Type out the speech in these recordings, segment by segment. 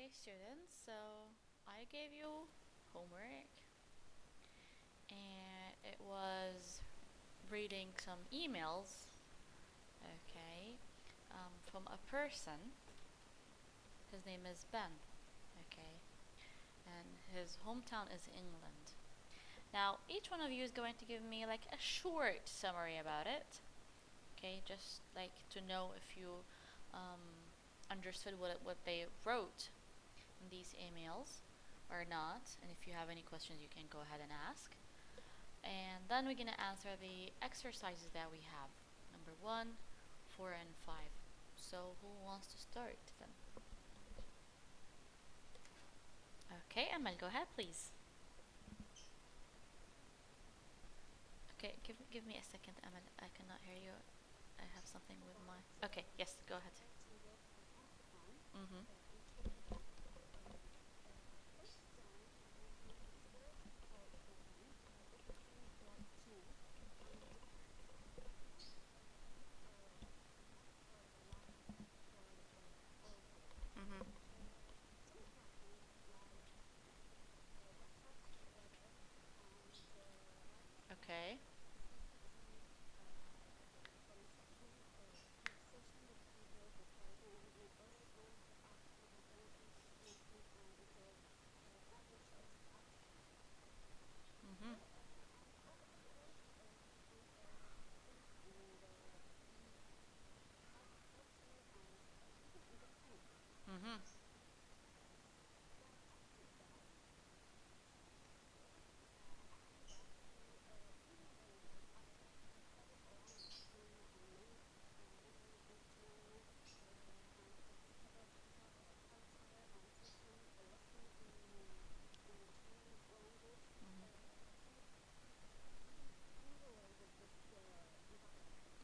Hi students, so I gave you homework and it was reading some emails, okay, from a person. His name is Ben, okay, and his hometown is England. Now, each one of you is going to give me like a short summary about it, okay, just like to know if you um, understood what they wrote in these emails or not, and if you have any questions, you can go ahead and ask. And then we're gonna answer the exercises that we have. Number 1, 4, and 5. So who wants to start then? Okay, Amal, go ahead, please. Okay, give me a second, Amal. I cannot hear you. I have something with my. Okay, yes, go ahead. Mhm. Mhm. Okay. Mhm. Mhm.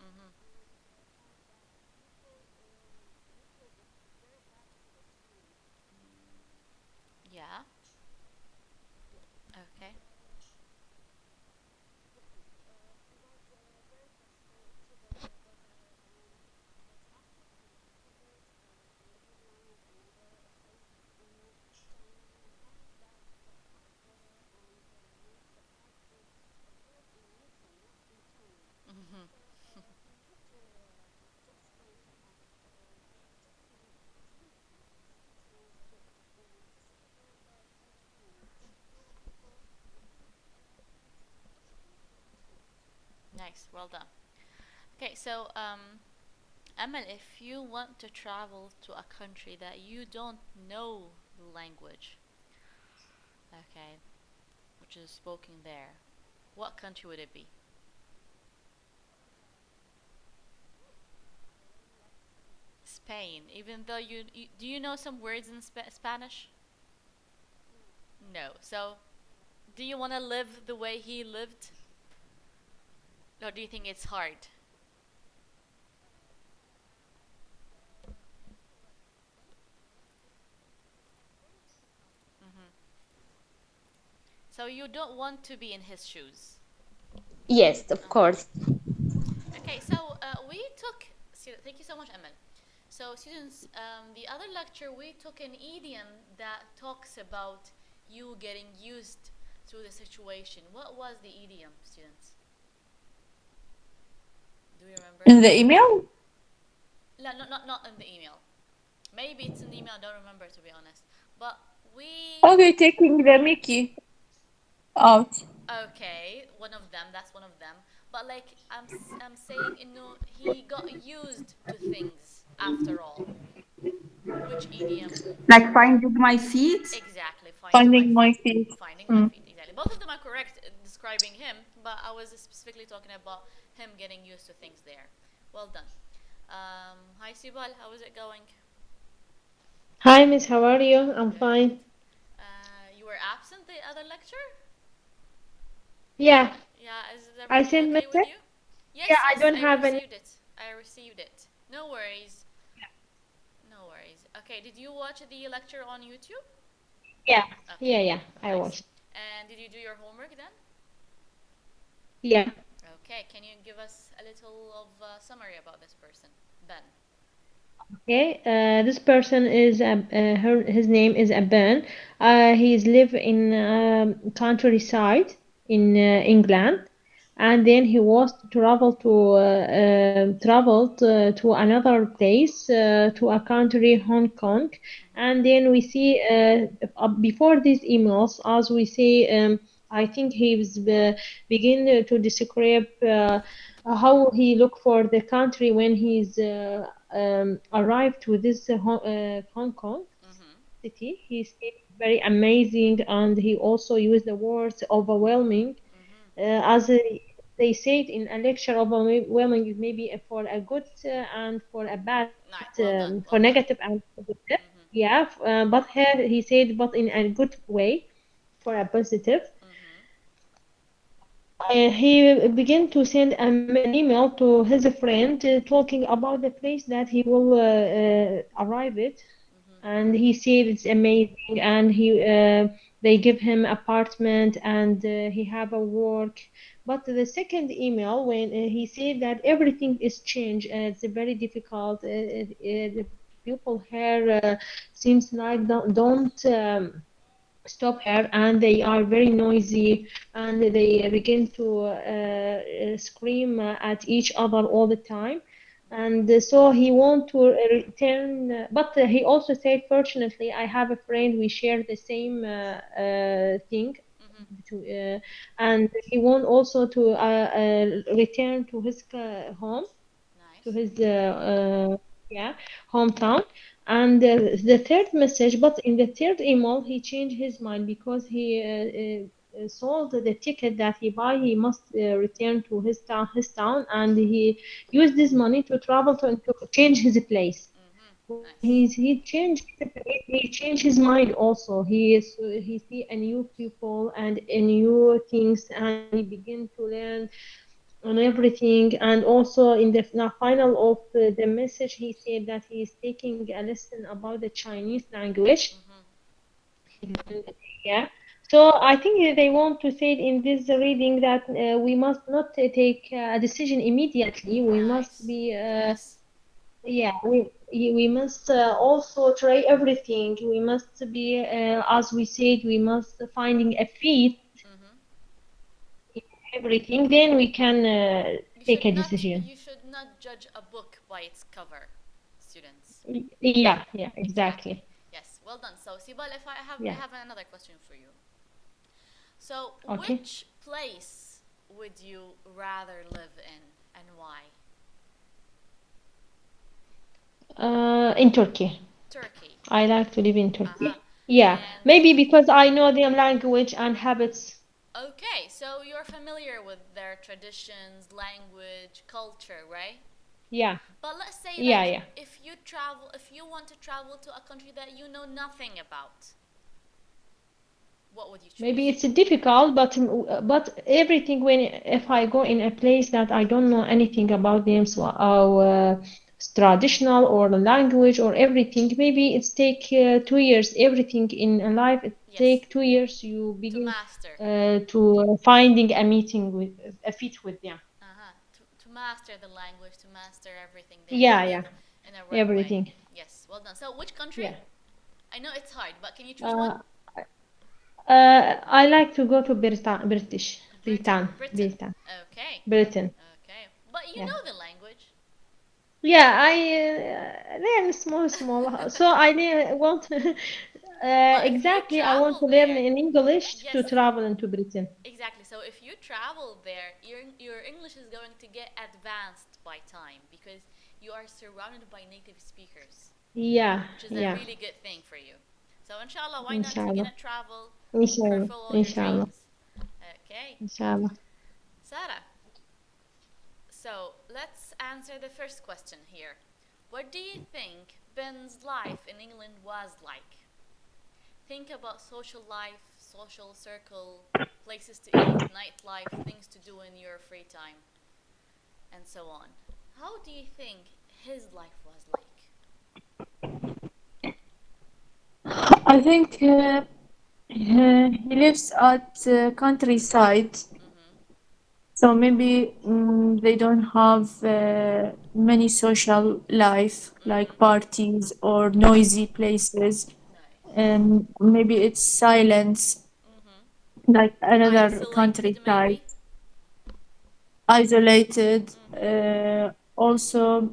Mhm. Yeah. Okay. Mhm. Nice. Well done. Okay, so Amal, if you want to travel to a country that you don't know the language, okay, which is spoken there, what country would it be? Spain. Even though you do you know some words in Spanish? No. So, do you want to live the way he lived, or do you think it's hard? Hmm. So you don't want to be in his shoes. Yes, of Uh-huh. course. Okay, so we took. Thank you so much, Emil. So, students, the other lecture we took an idiom that talks about you getting used to the situation. What was the idiom, students? Do you remember? In the email? No, not in the email. Maybe it's in the email. I don't remember to be honest. But we. Okay, taking the Mickey out. Okay, one of them. That's one of them. But like I'm saying, he got used to things after all. Which idiom? Like finding my feet. Exactly, finding my Finding my feet. feet. Finding my Mm. feet, exactly. Both of them are correct describing him, but I was specifically talking about him getting used to things there. Well done. Hi, Sibal, how is it going? Hi, Miss, how are you? I'm Good. fine. You were absent the other lecture? Yeah, Yeah, is I everything sent okay with message. you? Yeah, Yes, I yes, don't I have any. received it. I received it. No worries. No worries. Okay, did you watch the lecture on YouTube? Yeah, Okay, yeah, I nice. watched. And did you do your homework then? Yeah. Okay, can you give us a little of summary about this person, Ben? Okay, this person is his name is Aban. He's live in countryside in England, and then he was to traveled to another place to a country, Hong Kong, Mhm. and then we see before these emails, as we say, I think he was begin to describe. How he look for the country when he's arrived to this Hong Kong Mhm. city. He said very amazing, and he also used the words overwhelming. Mhm. As they said in a lecture, overwhelming is maybe for a good and for a bad, Nice. Well done. for Well done. negative and positive. Mhm. Yeah, but here he said, but in a good way, for a positive. Mhm. He began to send an email to his friend talking about the place that he will arrive at, Mhm. and he said it's amazing, and they give him apartment, and he have a work. But the second email, when he said that everything is changed, it's very difficult. The people here seems like don't stop her, and they are very noisy, and they begin to scream at each other all the time. And so he want to return, but he also said, fortunately I have a friend, we share the same thing, Mhm. and he want also to return to his home, to Nice. his yeah, hometown. And the third message, but in the third email, he changed his mind because he sold the ticket that he buy. He must return to his town, and he used this money to travel to change his place. Mhm. When Nice. he changed his mind also. He see a new people and a new things, and he begin to learn on everything. And also in the final of the message, he said that he is taking a lesson about the Chinese language. Mhm. Yeah. So I think they want to say in this reading that we must not take a decision immediately. We must Nice. be Yes. yeah, we must also try everything. We must be as we said, we must finding a fit Mhm. in everything. Then we can take a decision. You should not judge a book by its cover, students. Yeah, yeah, Exactly. exactly. Yes. Well done. So, Sibal, if I Yeah. have another question for you. So, Okay. which place would you rather live in and why? In Turkey. Turkey. I like to live in Uh-huh. Turkey. Yeah, And maybe because I know their language and habits. okay, so you're familiar with their traditions, language, culture, right? Yeah, But let's say yeah, like yeah. if you want to travel to a country that you know nothing about, what would you Maybe choose? it's difficult, but everything when if I go in a place that I don't know anything about them, so Mhm. traditional or the language or everything, maybe it's take 2 years. Everything in life it Yes, take 2 years. You to begin master. to finding a meeting with a fit with them. Uh-huh. To master the language, to master everything there, to Yeah, live yeah, in a right way. everything. Yes, well done. So, which country? Yeah. I know it's hard, but can you choose one? Uh, I like to go to Britain. Britain. Britain, Okay. Britain. Okay. But you Yeah. know the language. Yeah, I learn small. So I want But if you exactly. I want travel to learn there, in English yes, to travel into Britain. exactly. So if you travel there, your English is going to get advanced by time because you are surrounded by native speakers, Yeah, which is a yeah. really good thing for you. So inshallah, why not? You're Inshallah, gonna travel, inshallah, fulfill your inshallah, dreams. Okay, inshallah. Sarah. So let's answer the first question here. What do you think Ben's life in England was like? Think about social life, social circle, places to eat, nightlife, things to do in your free time, and so on. How do you think his life was like? I think he lives at countryside. Mm-hmm. So maybe they don't have many social life like parties or noisy places, Nice. and maybe it's silence Mm-hmm. like another Isolated, countryside, maybe. isolated. Mm-hmm. Also,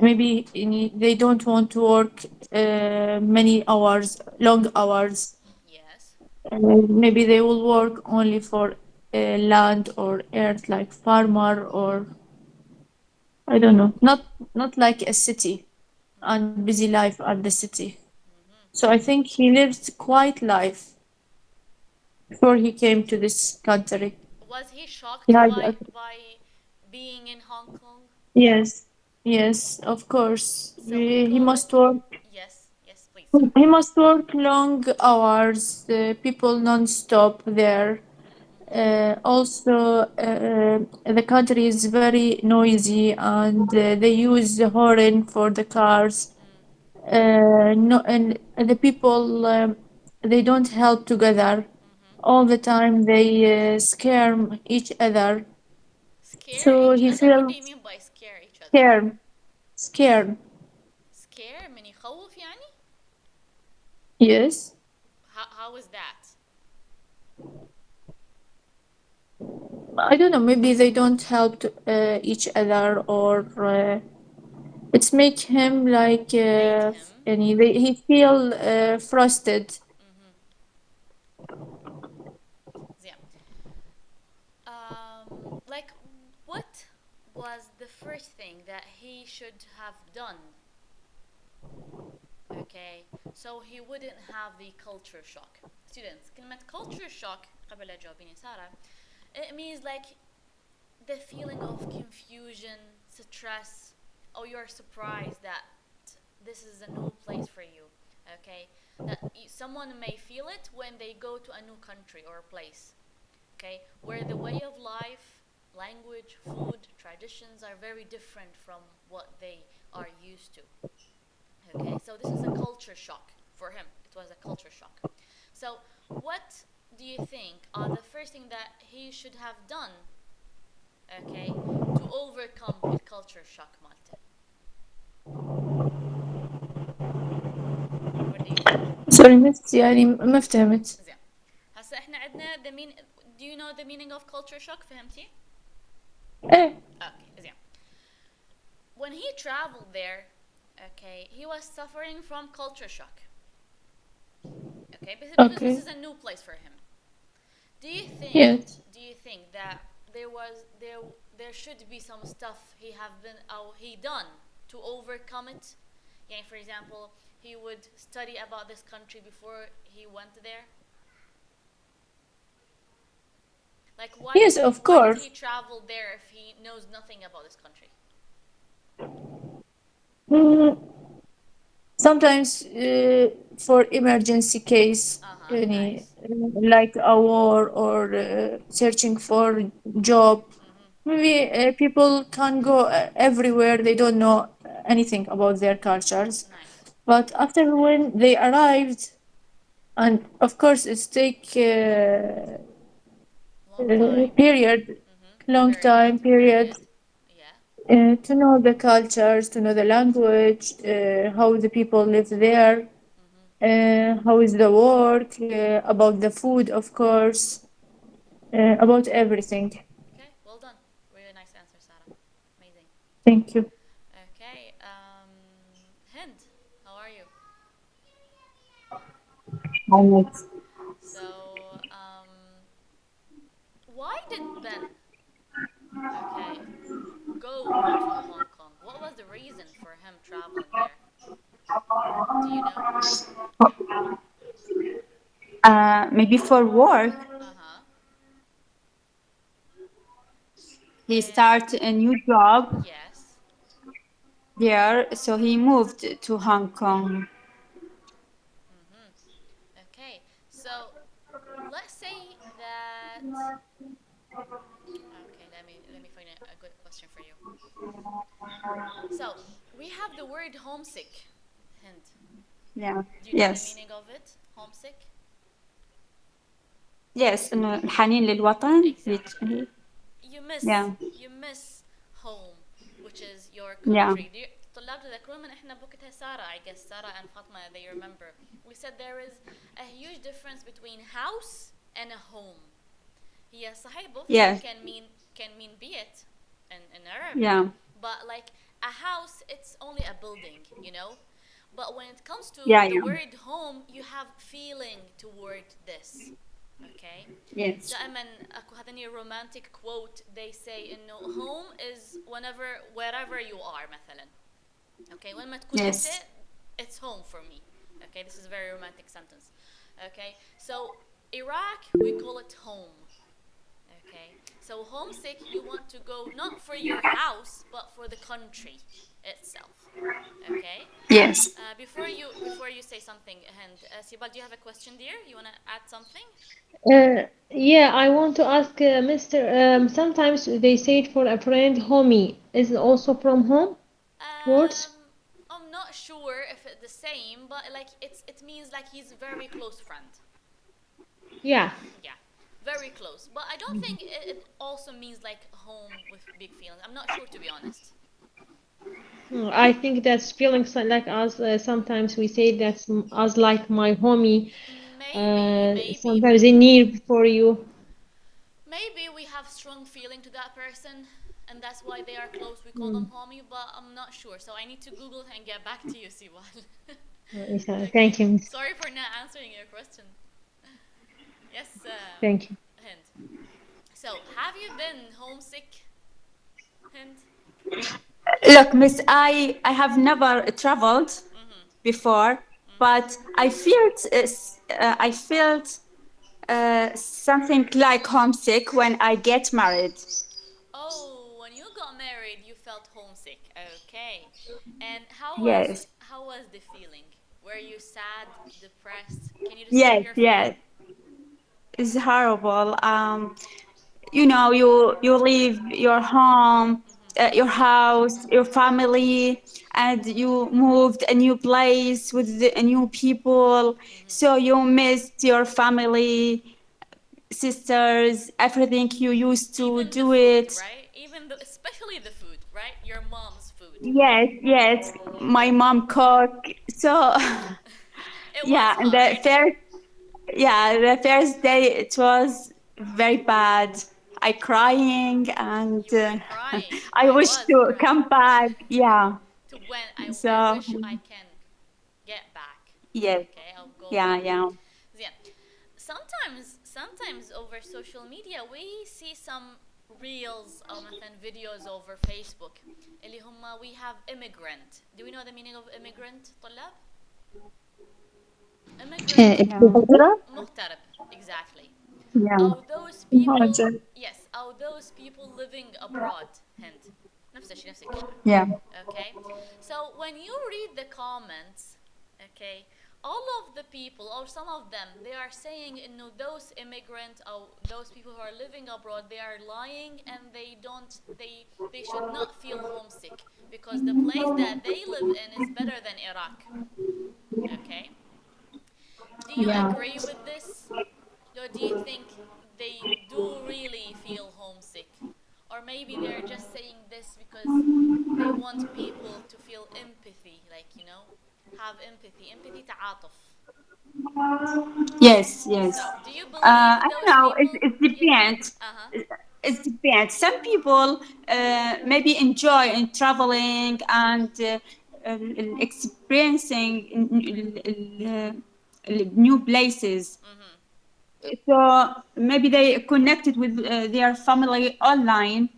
maybe they don't want to work many hours, long hours. Yes. Maybe they will work only for land or earth, like farmer or I don't know, not like a city and Mm-hmm. busy life at the city. Mm-hmm. So I think he lived quiet life before he came to this country. Was he He shocked had by being in Hong Kong? yes, yes, of course. So he He called it. must work. Yes. Yes, please. Sorry. He must work long hours. People non-stop there. Mm-hmm. Also, the country is very noisy, and they use the horn for the cars. Mm. No, and the people they don't help together. Mm-hmm. All the time they scare each other. Scare So each he other? What do feels you mean by scare each other? scared. Scared. Scare من يخوف يعني? Yes. How is that? I don't know. Maybe they don't help each other, or it's make him like Made him. he feel frustrated. Mm-hmm. Yeah. Like, what was the first thing that he should have done? Okay, so he wouldn't have the culture shock. Students, كلمة culture shock قبل لا تجاوبيني سارة, it means like the feeling of confusion, stress, or you're surprised that this is a new place for you. Okay, that someone may feel it when they go to a new country or place. Okay, where the way of life, language, food, traditions are very different from what they are used to. Okay, so this is a culture shock for him. It was a culture shock. So, what do you think are the first thing that he should have done, okay, to overcome الculture shock مالته? What do you think? Sorry, مس يعني ما فهمت. زين. هسا احنا عندنا the mean. Do you know the meaning of culture shock? فهمتي؟ ايه. Okay, زين. When he traveled there, okay, he was suffering from culture shock. Okay, because this Okay. is a new place for him. Do you think? Yes. Do you think that there should be some stuff he done to overcome it? Yeah, for example, he would study about this country before he went there. Like, Yes, of why did he course. travel there if he knows nothing about this country? Mm, Sometimes for emergency case, Uh huh. يعني, Nice. like a war or searching for job, Mhm. maybe people can go everywhere. They don't know anything about their cultures. Nice. But after when they arrived, and of course it's take Long time. period, Mhm. long time Period. period Period. Yeah. to know the cultures, to know the language, how the people live there, Mhm. how is the work, about the food, of course, about everything. Okay. Well done. Really nice answer, Sarah. Amazing. Thank you. Okay. Hind, how are you? Almost. So, why did Ben, okay, go to Hong Kong? What was the reason for him traveling there? Do you know? Maybe for work. Uh huh. He started a new job Yes. there, so he moved to Hong Kong. Mhm. Okay. So, let's say that. Okay. Let me find a good question for you. So, we have the word homesick. Hind. Yeah. Do you know the Yes. meaning of it? Homesick. Yes, إنه الحنين للوطن. Exactly. You miss Yeah. you miss home, which is your Yeah. country. طلاب تذكرون من احنا بوقتها سارة, I guess Sarah and Fatma, they remember. We said there is a huge difference between house and a home. هي صحيح both of them Yes. can mean beit in Arabic. Yeah. But like a house, it's only a building, you know. But when it comes to Yeah, the yeah. word home, you have feeling toward this. Okay. Yes. دائما اكو هذني romantic quote, they say انه home is wherever you are مثلا. Okay, when ما تكون Yes. انت, it's home for me. Okay, this is a very romantic sentence. Okay, so Iraq, we call it home. Okay, so homesick, you want to go not for your house but for the country itself. Okay. Yes. Before you say something, and Sibal, do you have a question, dear? You want to add something? Yeah, I want to ask Mr. Sometimes they say it for a friend, homie. Is it also from home words? I'm not sure if it's the same, but like it means like he's a very close friend. Yeah. Yeah, very close. But I don't think it also means like home with big feelings. I'm not sure, to be honest. I think that's feelings like us. Sometimes we say that's us like my homie. Maybe Sometimes they near for you. maybe we have strong feeling to that person, and that's why they are close. We call them homie, but I'm not sure. So I need to Google and get back to you, Siwal. Thank you. Sorry for not answering your question. Yes. Thank you. Hind. So, have you been homesick, Hind? Look, Miss, I have never traveled before, but I felt something like homesick when I get married. Oh, when you got married, you felt homesick. Okay. And Yes. how was the feeling? Were you sad, depressed? Can you describe Yes. your Yes. feeling? It's horrible. You leave your home, your house, your family, and you moved a new place with new people. So you missed your family, sisters, everything you used to Even the do food, it. right? Especially the food, right? Your mom's food. Yes, yes. My mom cook. So It was yeah, and hard. the first day it was very bad. I crying and You were crying. I I wish was to crying. come back. Yeah. To when I So wish I can get back. yes, Okay, I'll go yeah, back. yeah. Yeah. Sometimes over social media we see some reels or مثلا videos over Facebook اللي هم we have immigrant. Do we know the meaning of immigrant, طلاب? Immigrant, الهجرة. مغترب, exactly. Yeah. Or those people, مهاجر. yes, or those people living abroad, Hind. نفس الشيء, نفس الكلمة. Yeah. Okay, so when you read the comments, okay, all of the people or some of them, they are saying those immigrants or those people who are living abroad, they are lying and they should not feel homesick because the place that they live in is better than Iraq. Okay, do you Yeah. agree with this, or do you think they do really feel homesick, or maybe they're just saying this because they want people to feel empathy, like have empathy تعاطف. Yes, yes. So do you believe I don't those know. people? It Yeah. depends. Uh-huh. It depends. Some people maybe enjoy in traveling and experiencing new places. So maybe they connected with their family online.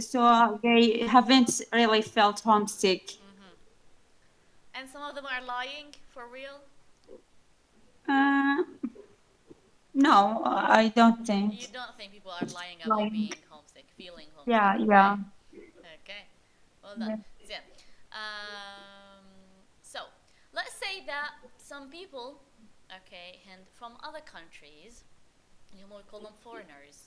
So they haven't really felt homesick. And some of them are lying for real. Uh, no, I don't think. You don't think people are lying about Lying. being homesick, feeling homesick, Yeah, yeah. right? Okay, well done. Yeah. Zin. So let's say that some people, okay, and from other countries, we call them foreigners,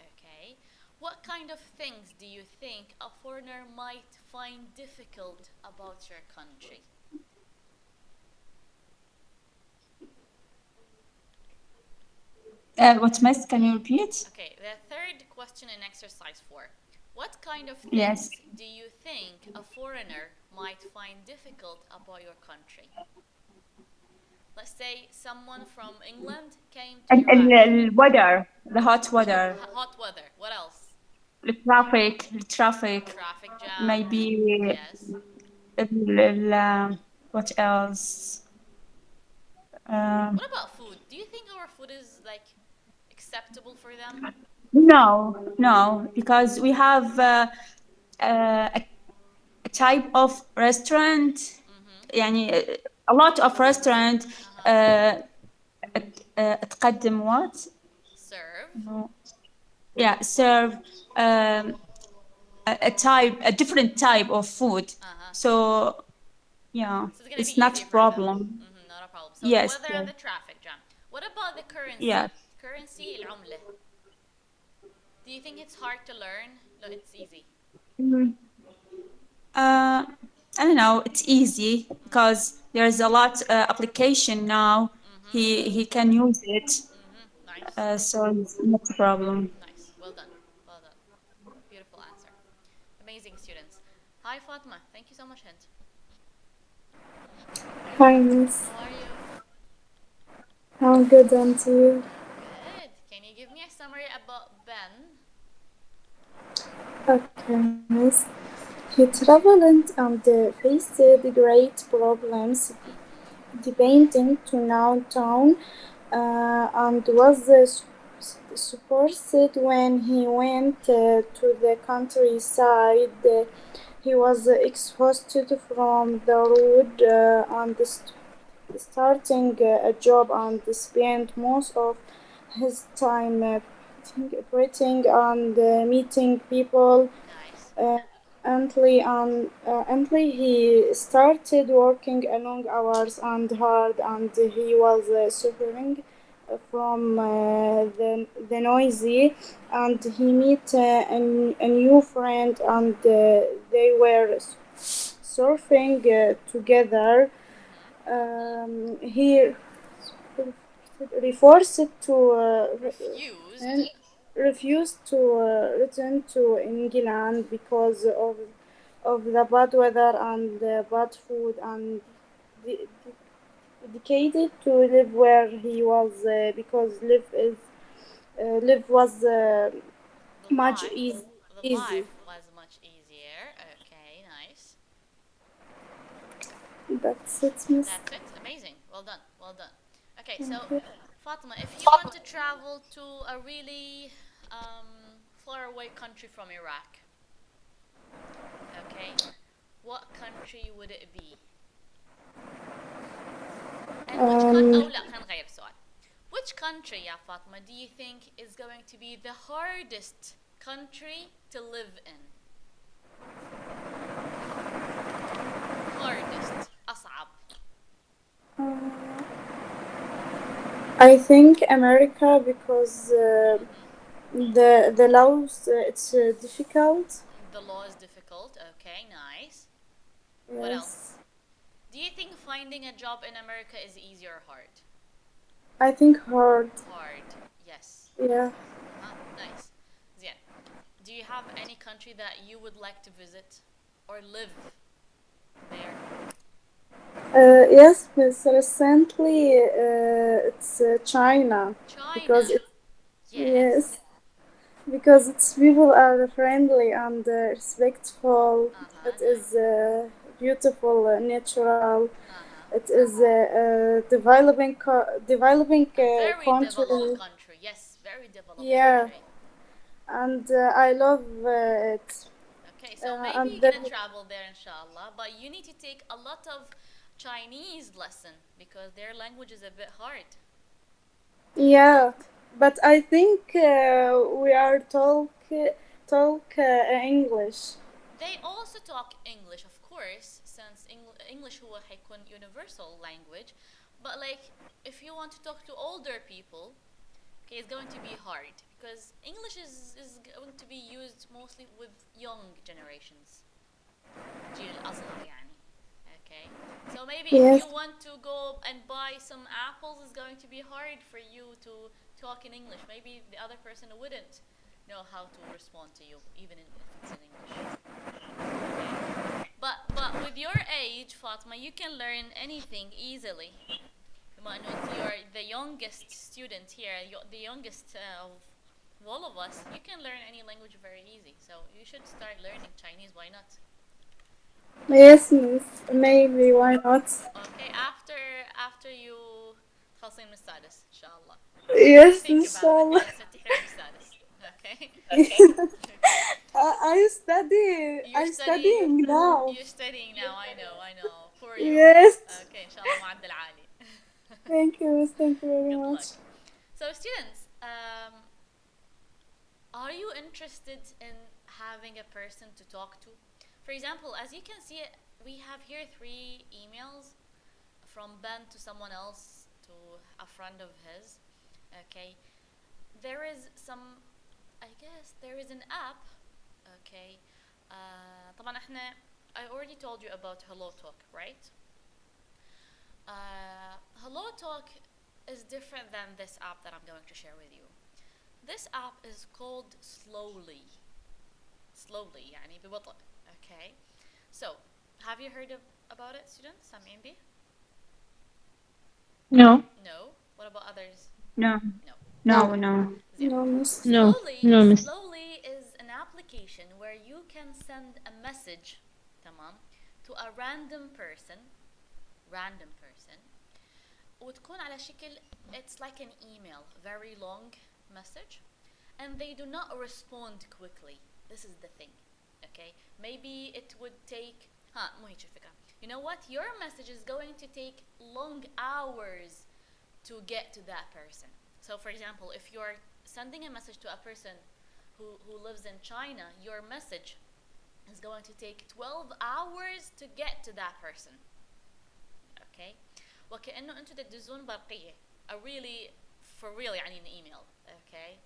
okay, what kind of things do you think a foreigner might find difficult about your country? What, miss? Can you repeat? Okay, the third question in exercise 4. What kind of Yes. things do you think a foreigner might find difficult about your country? Let's say someone from England came to Iraq. الweather, the hot weather, Hot weather. What else? the traffic, Traffic jam. maybe Yes. what else? What about food? Do you think our food is like acceptable for them? No, because we have a type of restaurant, يعني a lot of restaurant تقدم what? Serve. Serve a different type of food. So yeah, So it's gonna it's be not easy a for them. problem. Not a problem. So the Yes, weather and yes, the traffic jam. What about the currency? yes. Currency العملة. Do you think it's hard to learn? No, it's easy. I don't know. It's easy because there's a lot application now. He can use it, Nice. so it's not a problem. Nice. Well done. Well done. Beautiful answer. Amazing students. Hi Fatma. Thank you so much, Hint. Hi, Miss. How are you? I'm good, and you? Good. Can you give me a summary about Ben? Okay, Miss. He traveled and faced great problems depending to now town and was supported when he went to the countryside. He was exhausted from the road and starting a job and spent most of his time waiting and meeting people. Nice. Until he started working long hours and hard, and he was suffering from the noisy. And he met a new friend, and they were surfing together. He forced to Refused. refused to return to England because of the bad weather and the bad food, and de- dedicated to live where he was because live was The much life. The easy. life was much easier. Okay, nice. That's it, Miss. That's it. Amazing. Well done. Well done. Okay, so Thank you. Fatima, if you want to travel to a really far away country from Iraq, okay, what country would it be? And Um, لا خلينا نغير السؤال. Which country يا فاطمة do you think is going to be the hardest country to live in? Hardest. أصعب. I think America because the laws it's difficult. The law is difficult. Okay, nice. What Yes. else? Do you think finding a job in America is easy or hard? I think hard. Hard. Yes. Yeah. Nice. Zian, do you have any country that you would like to visit or live there? Yes, but recently it's China because China. yes, because its people are friendly and respectful. It is beautiful, natural. It is developing Very country. developed country. Yes, very developed Yeah, country. and I love it. Okay, so maybe And you're gonna travel there, inshallah, but you need to take a lot of Chinese lesson because their language is a bit hard. yeah, but I think we are talk English. They also talk English, of course, since English هو حيكون universal language, but like if you want to talk to older people, okay, it's going to be hard because English is going to be used mostly with young generations. جيل الأصغر يعني. Okay, so maybe if Yes. you want to go and buy some apples, it's going to be hard for you to talk in English, maybe the other person wouldn't know how to respond to you, even if it's in English. Okay? But with your age, Fatma, you can learn anything easily. بما إنه you're the youngest student here, the youngest of all of us, you can learn any language very easy. So you should start learning Chinese. Why not? Yes, miss. Maybe, why not? Okay, after you خلصين من السادس إن شاء الله. Yes, Think about it. inshallah. Yes, تفتحين من السادس. Okay. I You're studying now. You're studying now. I know. For you. Yes. Okay, إن شاء الله معدل عالي. Thank you, miss. Thank you very Good much. luck. So students, are you interested in having a person to talk to? For example, as you can see, we have here 3 emails from Ben to someone else to a friend of his. Okay, there is I guess there is an app. Okay, طبعا احنا I already told you about Hello Talk, right? Hello Talk is different than this app that I'm going to share with you. This app is called Slowly. Slowly, يعني ببطء. Okay. So, have you heard about it, students? سامعين بيه? No. No. What about others? No. No. No, no. No, miss. No, Slowly, no, miss. Slowly is an application where you can send a message, تمام, to a random person, وتكون على شكل, it's like an email, very long message, and they do not respond quickly. This is the thing, okay? Maybe it would take, مو هيك الفكرة. You know what? Your message is going to take long hours to get to that person. So for example, if you're sending a message to a person who lives in China, your message is going to take 12 hours to get to that person. Okay? وكأنه أنتوا تدزون برقية. For real يعني an email. Okay?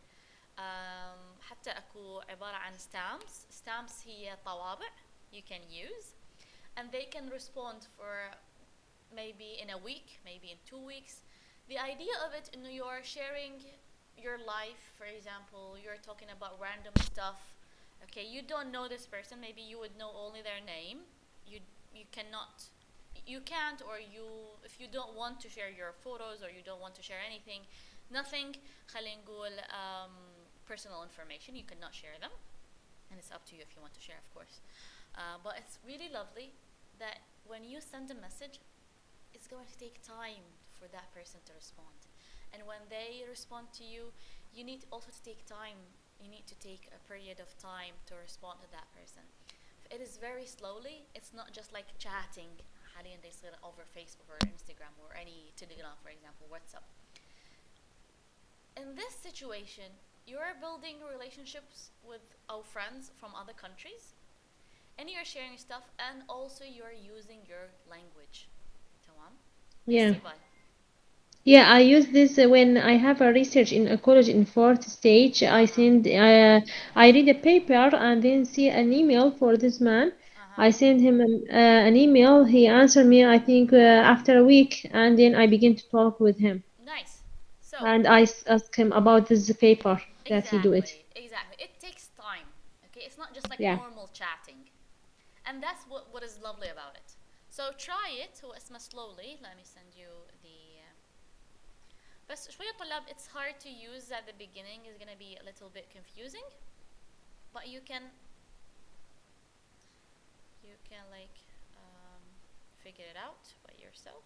حتى أكو عبارة عن stamps. Stamps هي طوابع you can use, and they can respond for maybe in a week, maybe in 2 weeks. The idea of it, you're sharing your life. For example, you're talking about random stuff. Okay, you don't know this person. Maybe you would know only their name. You can't, or if you don't want to share your photos, or you don't want to share anything, nothing, خلينا نقول, personal information, you cannot share them, and it's up to you if you want to share, of course. But it's really lovely that when you send a message, it's going to take time for that person to respond, and when they respond to you, you need also to take time. You need to take a period of time to respond to that person. It is very slowly. It's not just like chatting حاليا they يصير over Facebook or Instagram or any Telegram, for example, WhatsApp. In this situation, you're building relationships with our friends from other countries, and you're sharing stuff, and also you're using your language. تمام? Yeah. Esteban. Yeah, I use this when I have a research in a college in 4th stage. I read a paper and then see an email for this man. I send him an email. He answered me, I think, after a week, and then I begin to talk with him. Nice. So And I ask him about this paper that he do it. Exactly. It takes time. Okay, it's not just like Yeah. normal chatting, and that's what is lovely about it. So try it. هو اسمه Slowly. Let me send you the. بس شوية طلاب, it's hard to use at the beginning. It's gonna be a little bit confusing, but you can like figure it out by yourself.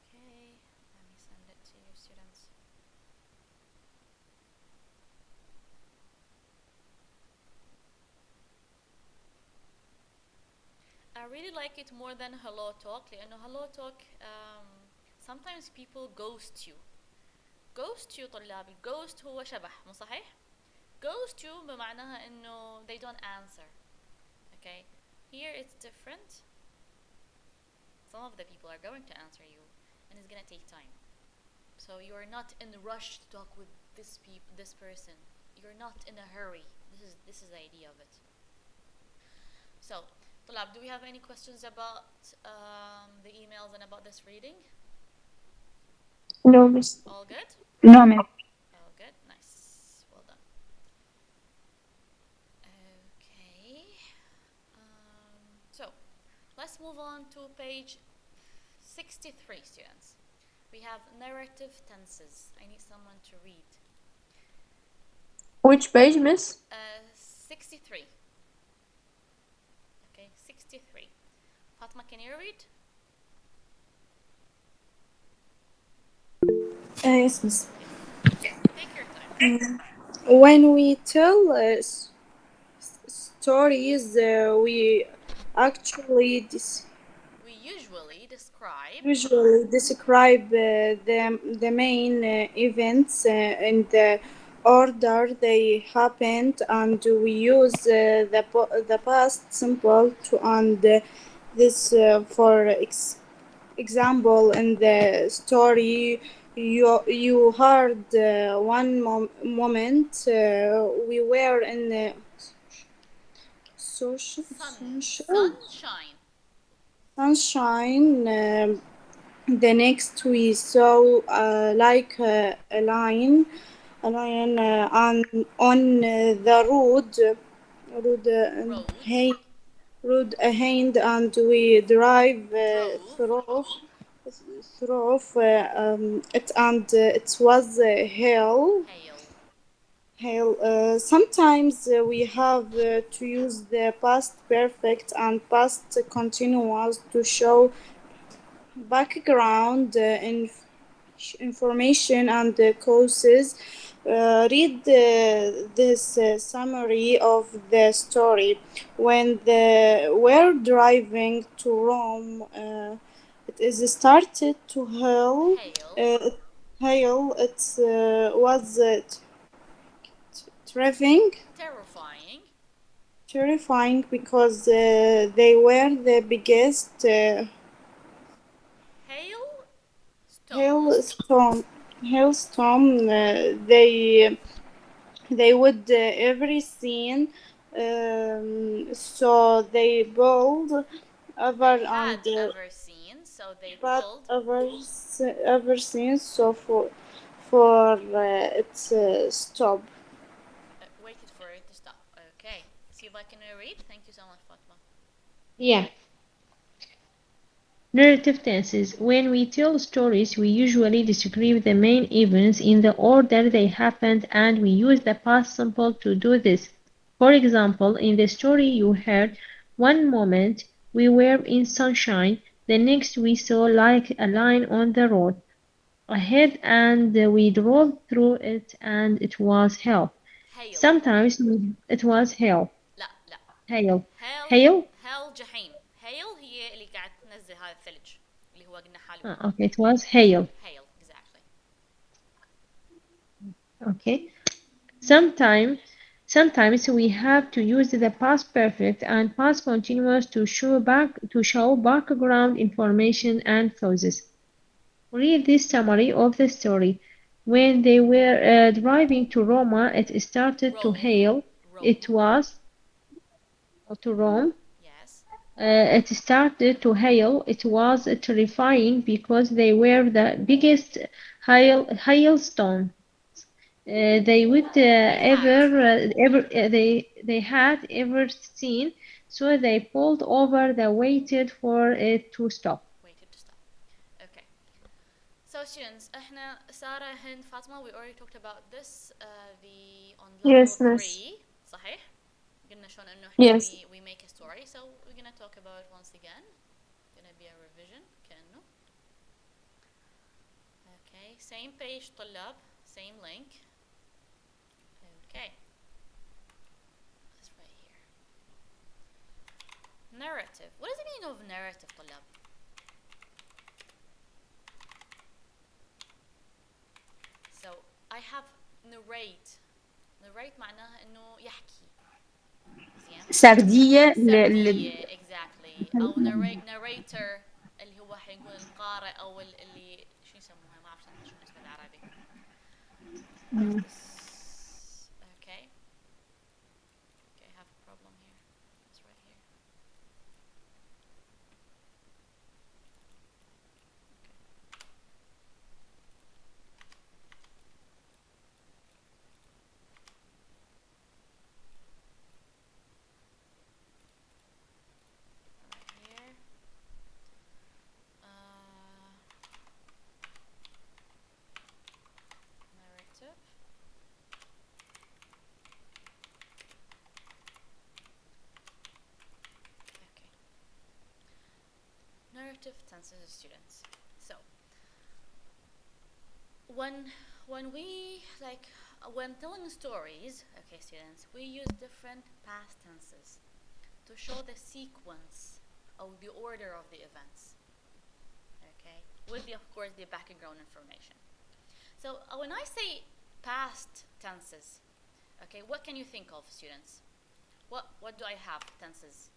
Okay, let me send it to you, students. I really like it more than Hello Talk, لأنه Hello Talk sometimes people ghost you. Ghost you طلاب. Ghost هو شبح, مو صحيح؟ Ghost you بمعناها إنه they don't answer. Okay, here it's different. Some of the people are going to answer you, and it's gonna take time. So you're not in a rush to talk with this person. You're not in a hurry. This is the idea of it. So, Tulab, do we have any questions about the emails and about this reading? No, Miss. All good? No, miss. All good. Nice. Well done. Okay. So, let's move on to page 63, students. We have narrative tenses. I need someone to read. Which page, Miss? 63. Okay, 63. Fatma, can you read? Yes, miss. Take your time. When we tell stories, we actually We usually describe usually describe the main events in the order they happened, and we use the past simple to and this for example in the story you heard one moment we were in the sunshine. sunshine. The next we saw like a lion on the Road. hey, road ahead, and we drive Drove. through it, and it was hell. Hail. Hell. Sometimes we have to use the past perfect and past continuous to show background information and the causes. Read this summary of the story. When they were driving to Rome, it is started to hail. Hail. Hail. It was terrifying. Terrifying. Terrifying because they were the biggest Hail. Stones. hailstorm. Hailstorm. They would every scene. So they build over They and had ever seen, so they but pulled. ever since. So for its stop. Waited for it to stop. Okay. See if I can read. Thank you so much, Fatma. Yeah. Narrative tenses. When we tell stories, we usually describe the main events in the order they happened, and we use the past simple to do this. For example, in the story you heard, one moment we were in sunshine, the next we saw like a line on the road ahead, and we drove through it, and it was hell. Hail. Sometimes it was hell. لا لا. Hail. Hail. Hail? Hail جحيم. Hail هي اللي قاعد تنزل هذا الثلج اللي هو قلنا حالي. Okay, it was hail. Hail. Exactly. Okay. Sometimes we have to use the past perfect and past continuous to show background information and causes. Read this summary of the story. When they were driving to Roma, it started to Rome. hail. It was to Rome. Yes. It started to hail. It was terrifying because they were the biggest hailstone they would they had ever seen. So they pulled over. They waited for it to stop. Waited to stop. Okay. So students, احنا Sarah, Hind, Fatma, we already talked about this the on level Yes, miss. 3 صحيح؟ قلنا شلون انه Yes. we make a story, so we're gonna talk about it once again. Gonna be a revision كأنه. Okay, same page طلاب, same link. Okay. That's right here. Narrative. What does it mean of narrative طلاب؟ So I have narrate. Narrate معناها انه يحكي. زين؟ سردية سردية exactly او narrator اللي هو حيكون القارئ او اللي شو يسموها ما اعرف شو اسمه بالعربي. Okay. Okay, I have a problem here. It's right here. alternative tenses, students. So when when telling stories, okay, students, we use different past tenses to show the sequence or the order of the events. Okay, with the, of course, the background information. So when I say past tenses, okay, what can you think of, students? What do I have tenses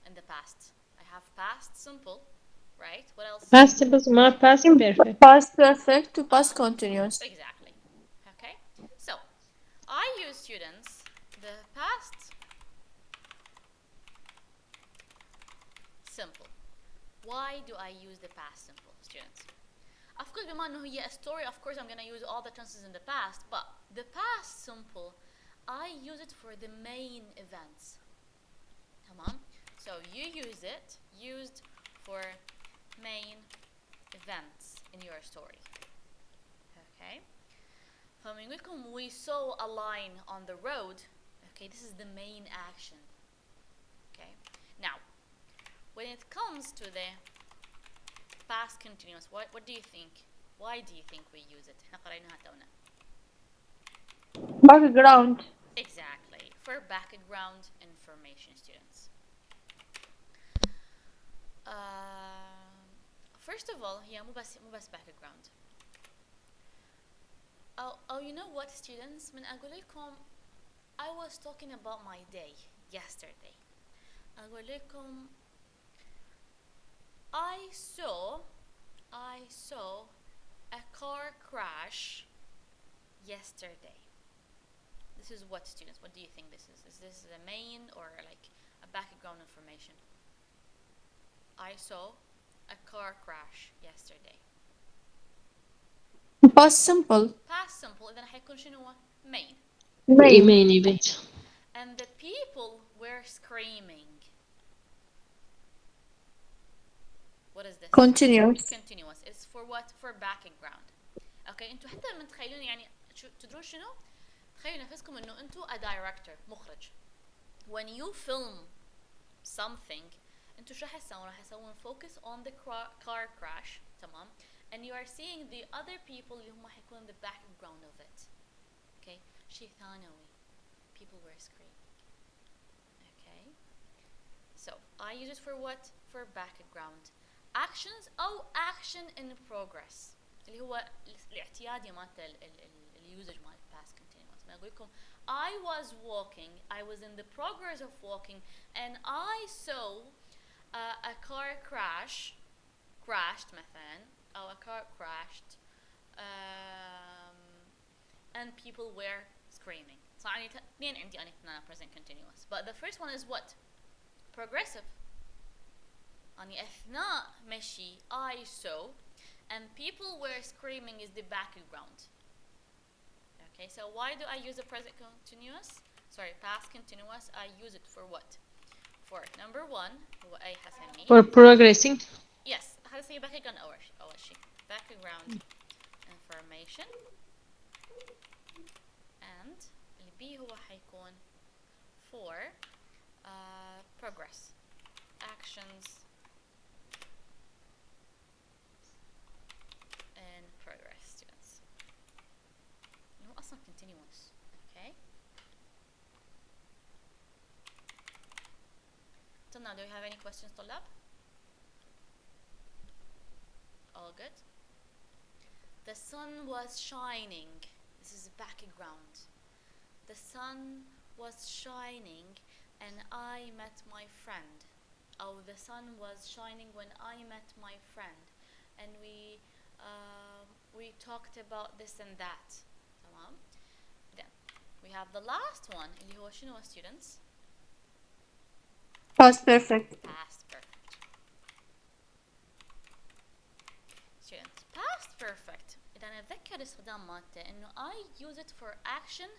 in the past? I have past simple, right? What else? Past simple, smart, past imperfect. Past perfect to past continuous. Exactly. Okay. So I use, students, the past simple. Why do I use the past simple, students? Of course, بما انه هي a story, of course I'm gonna use all the tenses in the past, but the past simple, I use it for the main events. تمام? So you use it used for main events in your story. Okay? فلما نقول لكم we saw a line on the road, okay, this is the main action. Okay? Now, when it comes to the past continuous, what do you think? Why do you think we use it? احنا قريناها تونا. Background. Exactly, for background information, students. First of all, هي مو بس background. Oh, you know what, students? من أقول لكم I was talking about my day yesterday. أقول لكم I saw a car crash yesterday. This is what, students? What do you think this is? Is this the main or like a background information? I saw a car crash yesterday. Past simple. Past simple, إذا حيكون شنو هو؟ main. Main. Main event. And the people were screaming. What is this? Continuous. Continuous. It's for what? For background. Okay, انتوا حتى لما تخيلون يعني تدرون شنو؟ تخيلوا نفسكم انه انتوا a director مخرج. When you film something, انتوا شو راح تسوون؟ راح تسوون focus on the car crash, تمام؟ And you are seeing the other people اللي هم حيكون the background of it. Okay, شيء ثانوي. People were screaming. Okay, so I use it for what? For background. Actions أو action in progress اللي هو الاعتيادي مالته اليوزج مال past continuous. ما أقول لكم I was walking, I was in the progress of walking, and I saw a car crashed مثلا أو a car crashed and people were screaming. So يعني اثنين عندي أنا present continuous. But the first one is what? Progressive. يعني أثناء مشي I saw and people were screaming is the background. Okay, so why do I use the present continuous? Sorry, past continuous. I use it for what? For number one, هو أي حسميه. For progressing. Yes, حسميه background أول شيء. Background information. And اللي B هو حيكون for progress. Actions in progress, students. هو أصلا continuous. Okay. Till now, do you have any questions, طلاب? All good. The sun was shining. This is background. The sun was shining and I met my friend. Oh, the sun was shining when I met my friend and we talked about this and that. تمام. Then we have the last one اللي هو شنو students? Past perfect. Past perfect. Students, past perfect إذا نتذكر استخدام مالته إنه I use it for action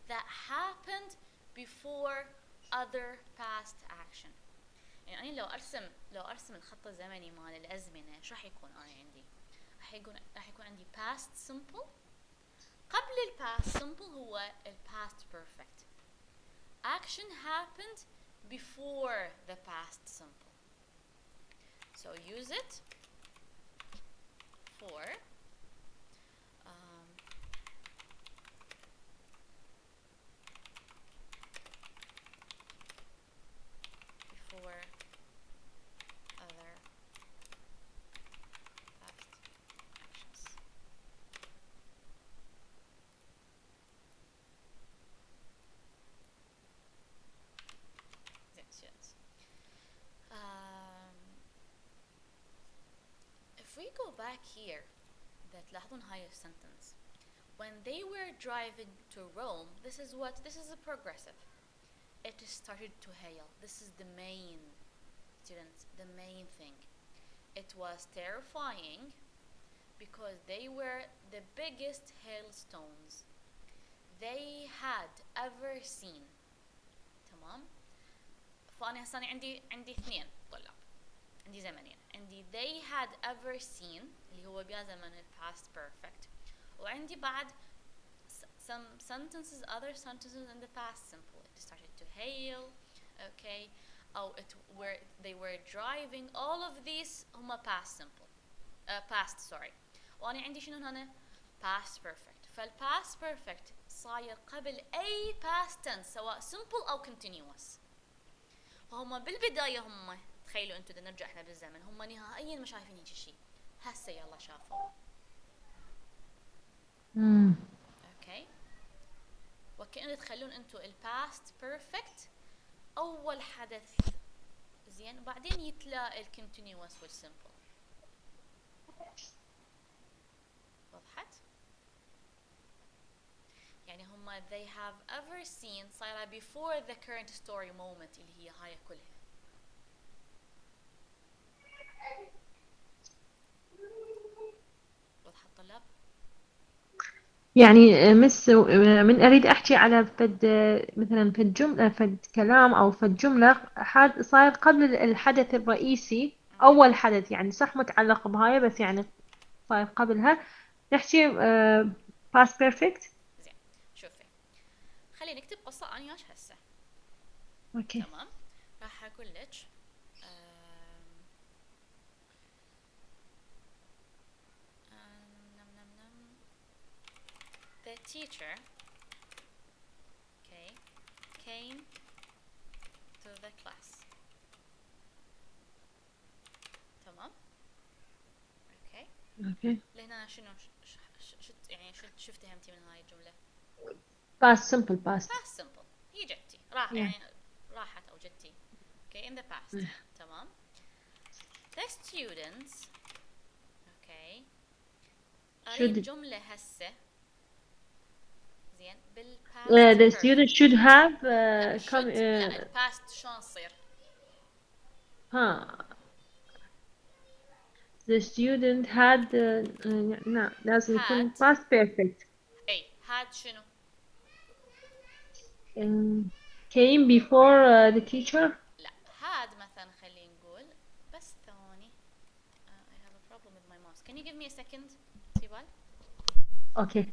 that happened before other past action. يعني لو أرسم الخط الزمني مال الأزمنة شو راح يكون أنا عندي؟ راح يكون عندي past simple. قبل ال past simple هو ال past perfect. Action happened before the past simple. So use it for before other past actions. Yes. If we go back here, that لاحظون هاي sentence. When they were driving to Rome, this is a progressive. It started to hail. This is the main, students, the main thing. It was terrifying because they were the biggest hailstones they had ever seen. تمام؟ فأنا هسه عندي اثنين طلاب. عندي زمنين. عندي they had ever seen اللي هو بيا زمن past perfect. وعندي بعد some sentences, other sentences in the past simple. It started to hail, okay. They were driving. All of these هما past simple, past sorry. وأنا عندي شنو هنا past perfect. فالpast perfect صاير قبل أي past tense سواء simple أو continuous. فهم بالبداية هم تخيلوا أنتوا بدنا نرجع إحنا بالزمن هم نهائيا ما شايفين هيك شيء. هسه يلا شافوا. اوكي. وكأنه تخلون انتوا الباست بيرفكت اول حدث زين وبعدين يتلاقى الكونتينيوس والسمبل. وضحت؟ يعني هم they have ever seen صايرة before the current story moment اللي هي هاي كلها. وضحت طلاب؟ يعني مس من أريد أحكي على فد مثلا فد جملة فد كلام أو فد جملة صاير قبل الحدث الرئيسي أول حدث يعني صح متعلق بهاي بس يعني صاير قبلها نحكي past perfect. زين شوفي خلينا نكتب قصة أنا وياك هسه. أوكي. تمام راح أقول لك the teacher came to the class. تمام اوكي لهنا شنو يعني شو افتهمتي من هاي الجملة؟ past simple past simple هي جتي يعني راحت او جتي okay in the past. تمام. the students okay هاي الجملة هسه زين بالpast the student should have come لا الpast شلون تصير؟ the student had لا لازم يكون past perfect. اي had شنو؟ came before the teacher. لا had مثلا خلينا نقول بس ثواني I have a problem with my mouse. Can you give me a second سيبال؟ Okay.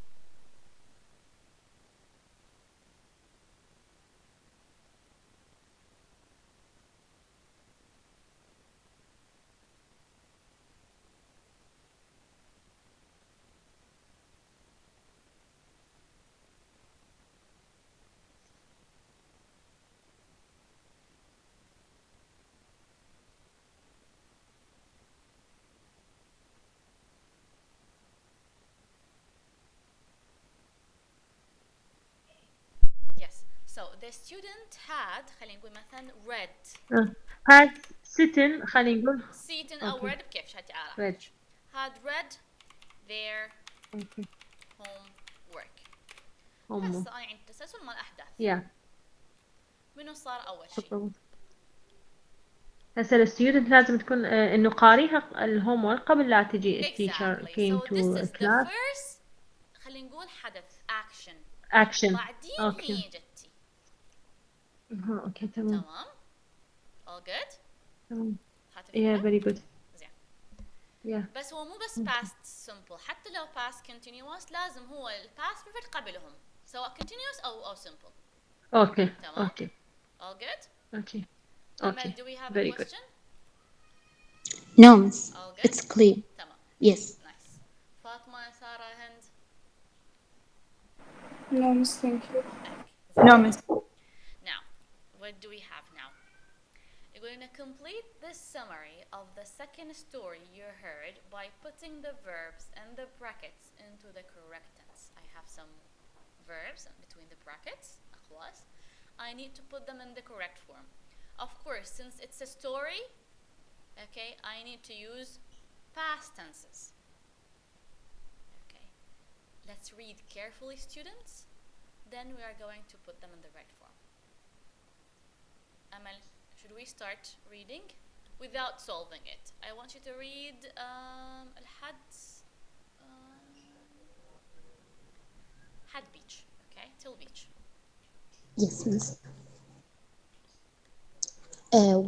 So the student had خلينا نقول مثلا read had sitting خلينا نقول sitting أو read بكيف شاتي أعرف had read their homework. هسه أنا عندي تسلسل مال أحداث. منو صار أول شيء؟ هسه الستودنت لازم تكون إنه قاريها الهوم ورك قبل لا تجي التيتشر came so to this is class. the first خلينا نقول حدث action بعدين هي جتي. اوكي تمام. all good. تمام. yeah very good. زين بس هو مو بس past simple حتى لو past continuous لازم هو past perfect قبلهم سواء continuous أو simple. اوكي تمام. اوكي all good. اوكي Amal, do we have a question? No, miss. All good? It's clear. تمام. Yes. Nice. فاطمة سارة هند. No, miss, thank you. Okay. No, miss. Now, what do we have now? You're going to complete this summary of the second story you heard by putting the verbs and the brackets into the correct tense. I have some verbs between the brackets, أخواس. I need to put them in the correct form. Of course, since it's a story, okay, I need to use past tenses. Okay, let's read carefully, students. Then we are going to put them in the right form. Amal, should we start reading without solving it? I want you to read الحد حد beach, okay, till beach. Yes, miss.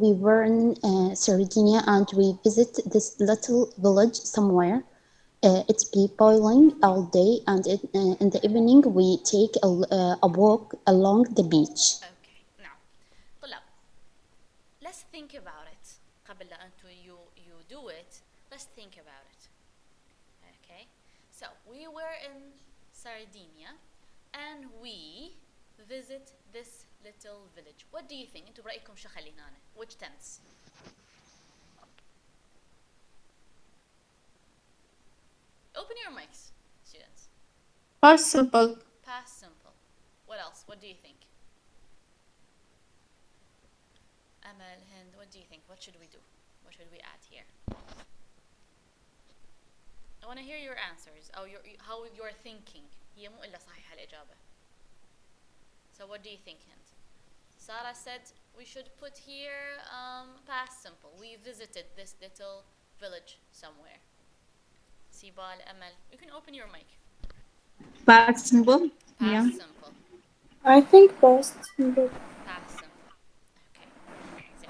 We were in Sardinia and we visit this little village somewhere. It's be boiling all day, and in the evening we take a walk along the beach. Okay, now طلاب, let's think about it. قبل لا أنتوا you do it, let's think about it. Okay, so we were in Sardinia and we visit this little village. What do you think? انتوا برأيكم شو خلينا هنا? Which tense? Open your mics, students. Past simple. Past simple. What else? What do you think? Amal, Hind, what do you think? What should we do? What should we add here? I want to hear your answers. Oh, how you're thinking. هي مو إلا صحيحة الإجابة. So what do you think, Hind? Sarah said we should put here past simple. We visited this little village somewhere. Sibal, Amal, you can open your mic. Past simple. Past Yeah. simple. I think past simple. Past simple. Okay. So,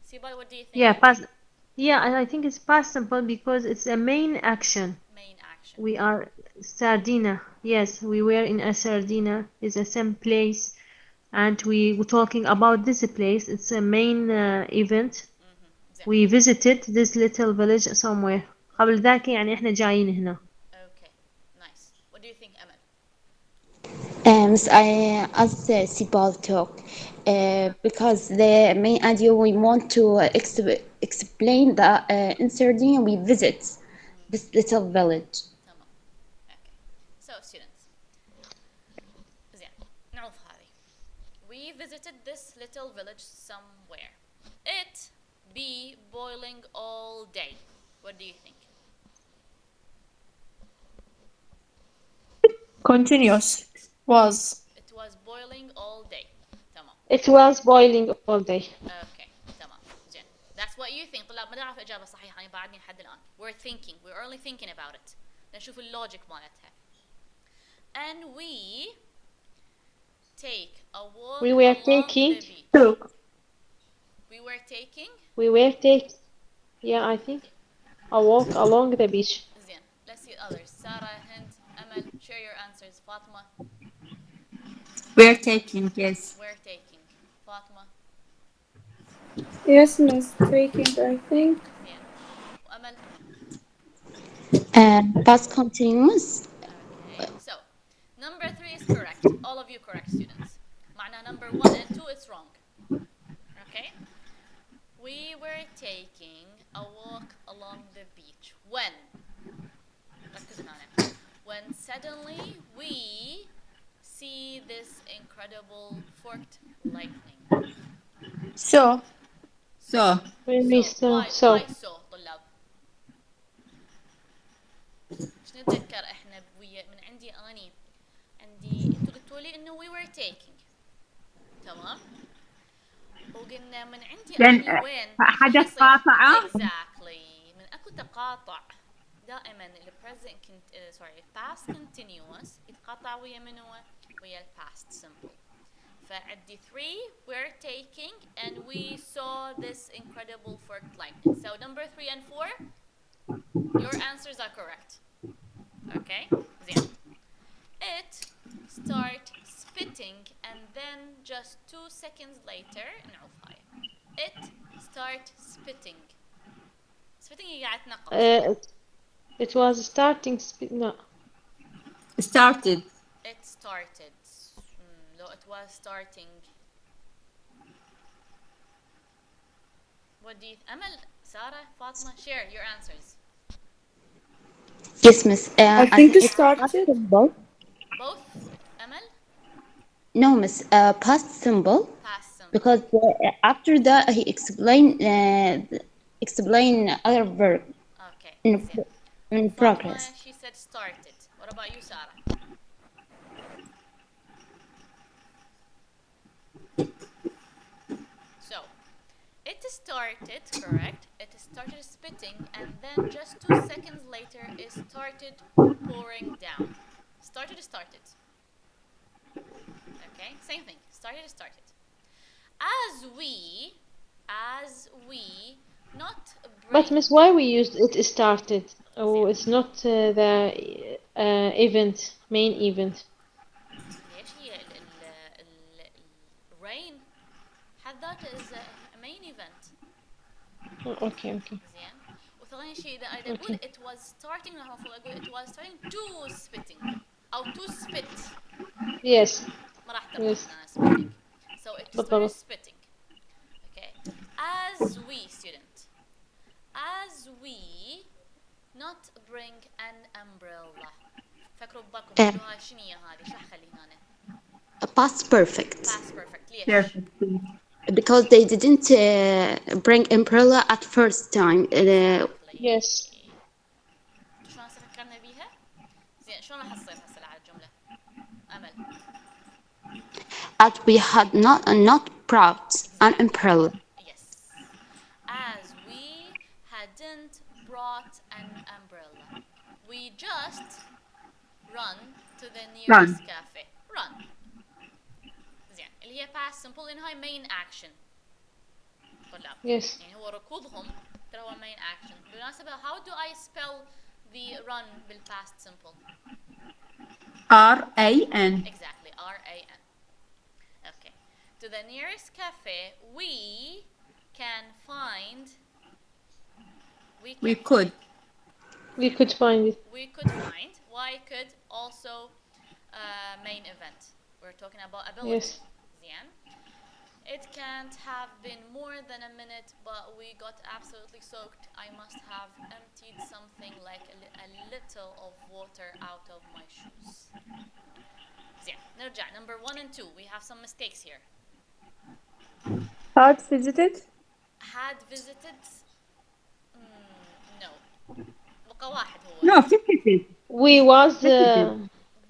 Sibal, what do you think? Yeah, past. Yeah, and I think it's past simple because it's a main action. Main action. We are Sardinia. Yes, we were in a Sardinia. It's the same place, and we were talking about this place. It's a main event. زين. We visited this little village somewhere. قبل ذاك يعني إحنا جايين هنا. Okay. Nice. What do you think, Amal? As Sibal talked, because the main idea we want to explain that in Sardinia we visit this little village. تمام. Okay. So, students. زين. نعوض هذه. We visited this little village somewhere. It be boiling all day. What do you think? Continuous. Was. It was boiling all day. تمام. It was boiling all day. Okay. تمام. زين. That's what you think. طلاب ما نعرف إجابة صحيحة يعني بعدني لحد الآن. We're thinking. We're only thinking about it. نشوف اللوجيك مالتها. And we take a walk We were along taking- the beach. Took. We were taking. We were taking, yeah, I think, a walk along the beach. زين. Let's see others. Sarah, Hind, Amal, share your answers. Fatma, We're taking, yes. we're taking. Fatma, Yes, miss. Taking, I think. زين. Amal. Past continuous. Okay. So, number 3 is correct. All of you correct, students. معنى number 1 and 2 is wrong. Okay? We were taking a walk along the beach. When? ركزوا معنا. When suddenly we see this incredible forked lightning. So. So, When we why saw, so طلاب؟ مش نتذكر احنا من عندي اني انتوا قلتوا لي انه we were taking. تمام؟ وقلنا من عندي then اني وين؟ حدث يصير- قاطعة. Exactly. من اكو تقاطع دائما ال present past continuous يتقاطع ويا منو؟ ويا ال past simple. فعندي 3 we're taking and we saw this incredible forked lightning. So number 3 and 4, your answers are correct. Okay? زين. It start spitting and then just 2 seconds later نعوف هاي. It start spitting. spitting هي قاعد تنقط. It was starting no. Started. It started. No, it was starting. What do you Amal, Sarah, Fatma, share your answers. Yes, miss. I I think think it it's past started. symbol. Both, Amal? No, miss. Past symbol. Past simple. Because after that he explain other verb Okay, in, زين. in Fatma, progress. she said started. What about you, Sarah? So, it started, correct? It started spitting, and then just 2 seconds later, it started pouring down. Started. Okay, same thing. Started. As we not But bring. miss, why we used it started? Oh, زين. it's not the event, main event. ليش هي rain had that as a main event. Oh, okay. زين. وثاني شيء إذا أقول it was starting المفروض أقول it was starting to spitting أو to spit. Yes. ما راح تربط Yes. أنا spitting. So it started بالضبط. spitting. Okay. As we not bring an umbrella. فكروا ببالكم شنو شنو هي هذه؟ شو أخلي هنا؟ Past perfect. Past perfect. ليش؟ Perfect. Because they didn't bring umbrella at first time. Yes. شلون هسه فكرنا بيها؟ زين شلون راح تصير هسه على الجملة؟ أمل. As we had not brought an umbrella. Yes. As we hadn't brought an umbrella. We just run to the nearest cafe. Run. زين اللي هي past simple لأن هاي main action. طلاب. Yes. يعني هو ركوضهم ترى هو main action. بالمناسبة how do I spell the run بالpast simple? R-A-N. Exactly, R-A-N. Okay. To the nearest cafe, we can find. We could. We could find it. We could find. Why could also main event? We're talking about ability. Yes. زين. It can't have been more than a minute, but we got absolutely soaked. I must have emptied something like a little of water out of my shoes. زين نرجع number 1 and 2. We have some mistakes here. Had visited. Had visited. No. بقى واحد هو. No, visited. We was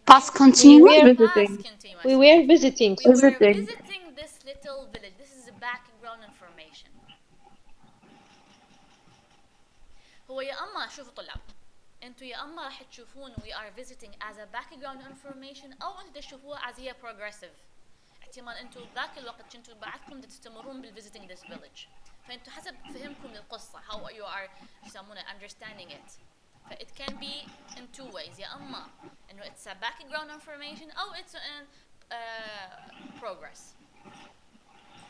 Past continuous. we were Past continuous. we were visiting. We were Visiting. visiting this little village. This is background information. هو يا اما شوفوا طلاب انتوا يا اما راح تشوفون we are visiting as a background information او انتوا تشوفوها as هي progressive. احتمال انتوا ذاك الوقت كنتوا بعدكم تستمرون بالvisiting this village. فانتوا حسب فهمكم للقصة how you are يسمونه understanding it. ف it can be in two ways يا اما انه it's a background information او it's in progress.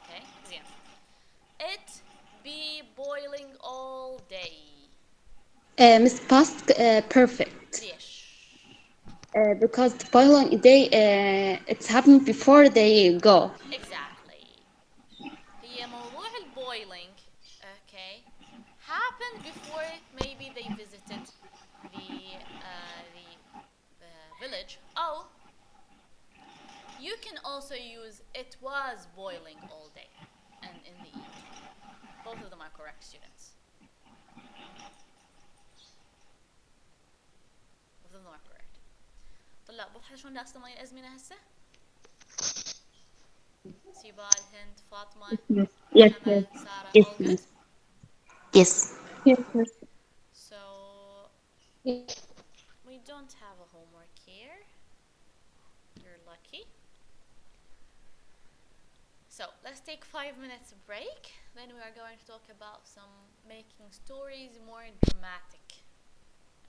Okay زين. It be boiling all day. Miss past perfect. ليش؟ Because the boiling day it's happened before they go. Exactly. هي موضوع boiling okay happened before maybe they visited the village. Oh, you can also use it was boiling all day and in the evening. Both of them are correct, students. Both of them are correct. طلاب واضحة شلون داس تمارين الأزمنة هسه؟ سيبال هند فاطمة Yes, أمل yes. سارة Yes, all good. miss. Yes. Yes, miss. So we don't have a homework here. You're lucky. So let's take 5 minutes break. Then we are going to talk about some making stories more dramatic.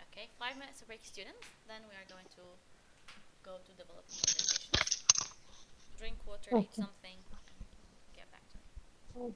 Okay, 5 minutes break, students. Then we are going to go to develop conversations. Drink water, eat something, and get back to me.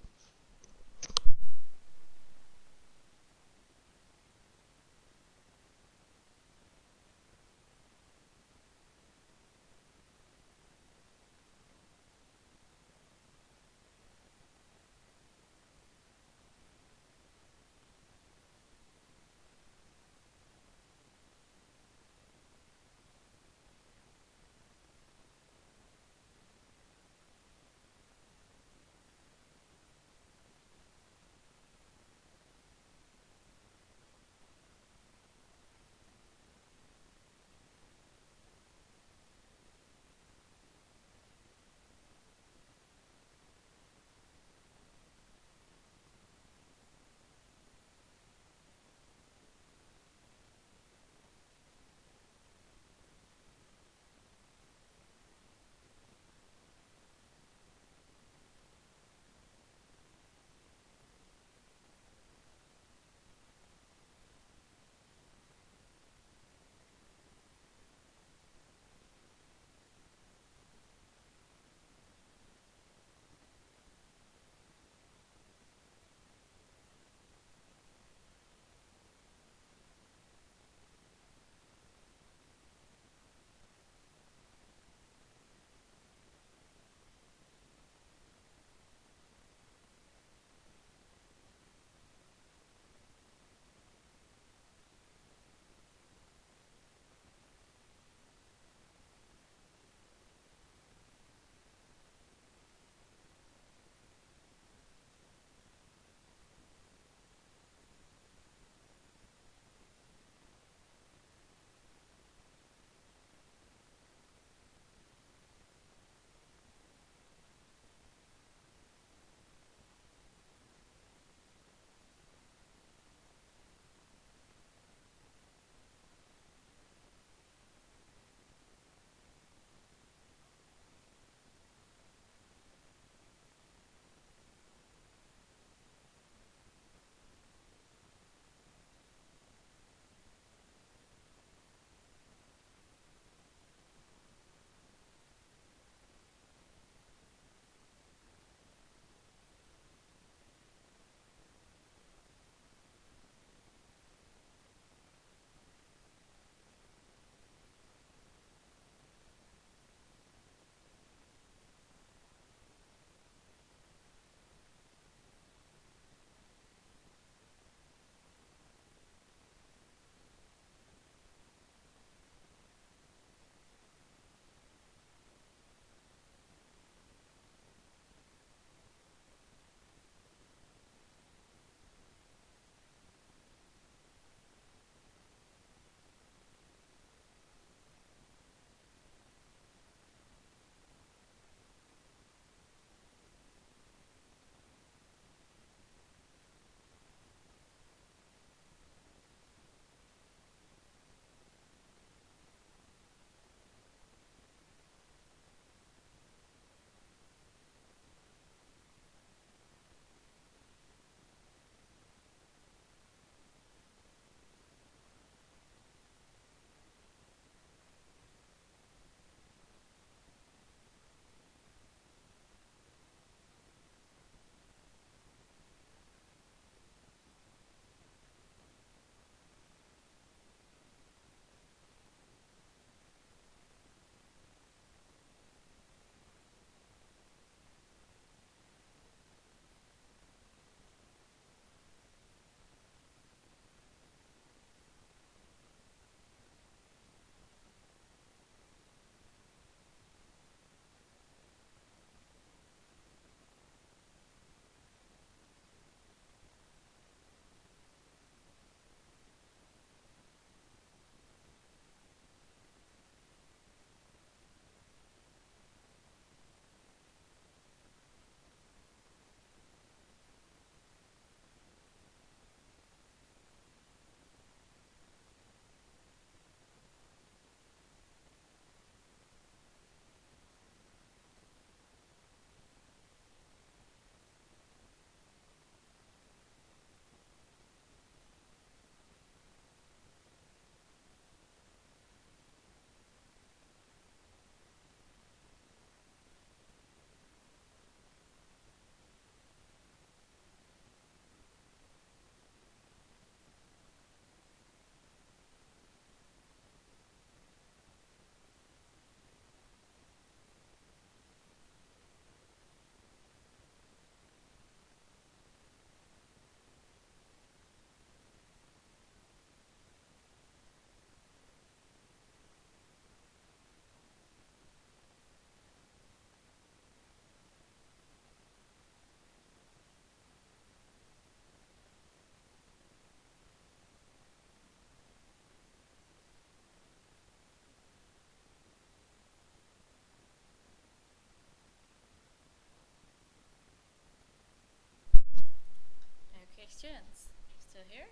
students, still here?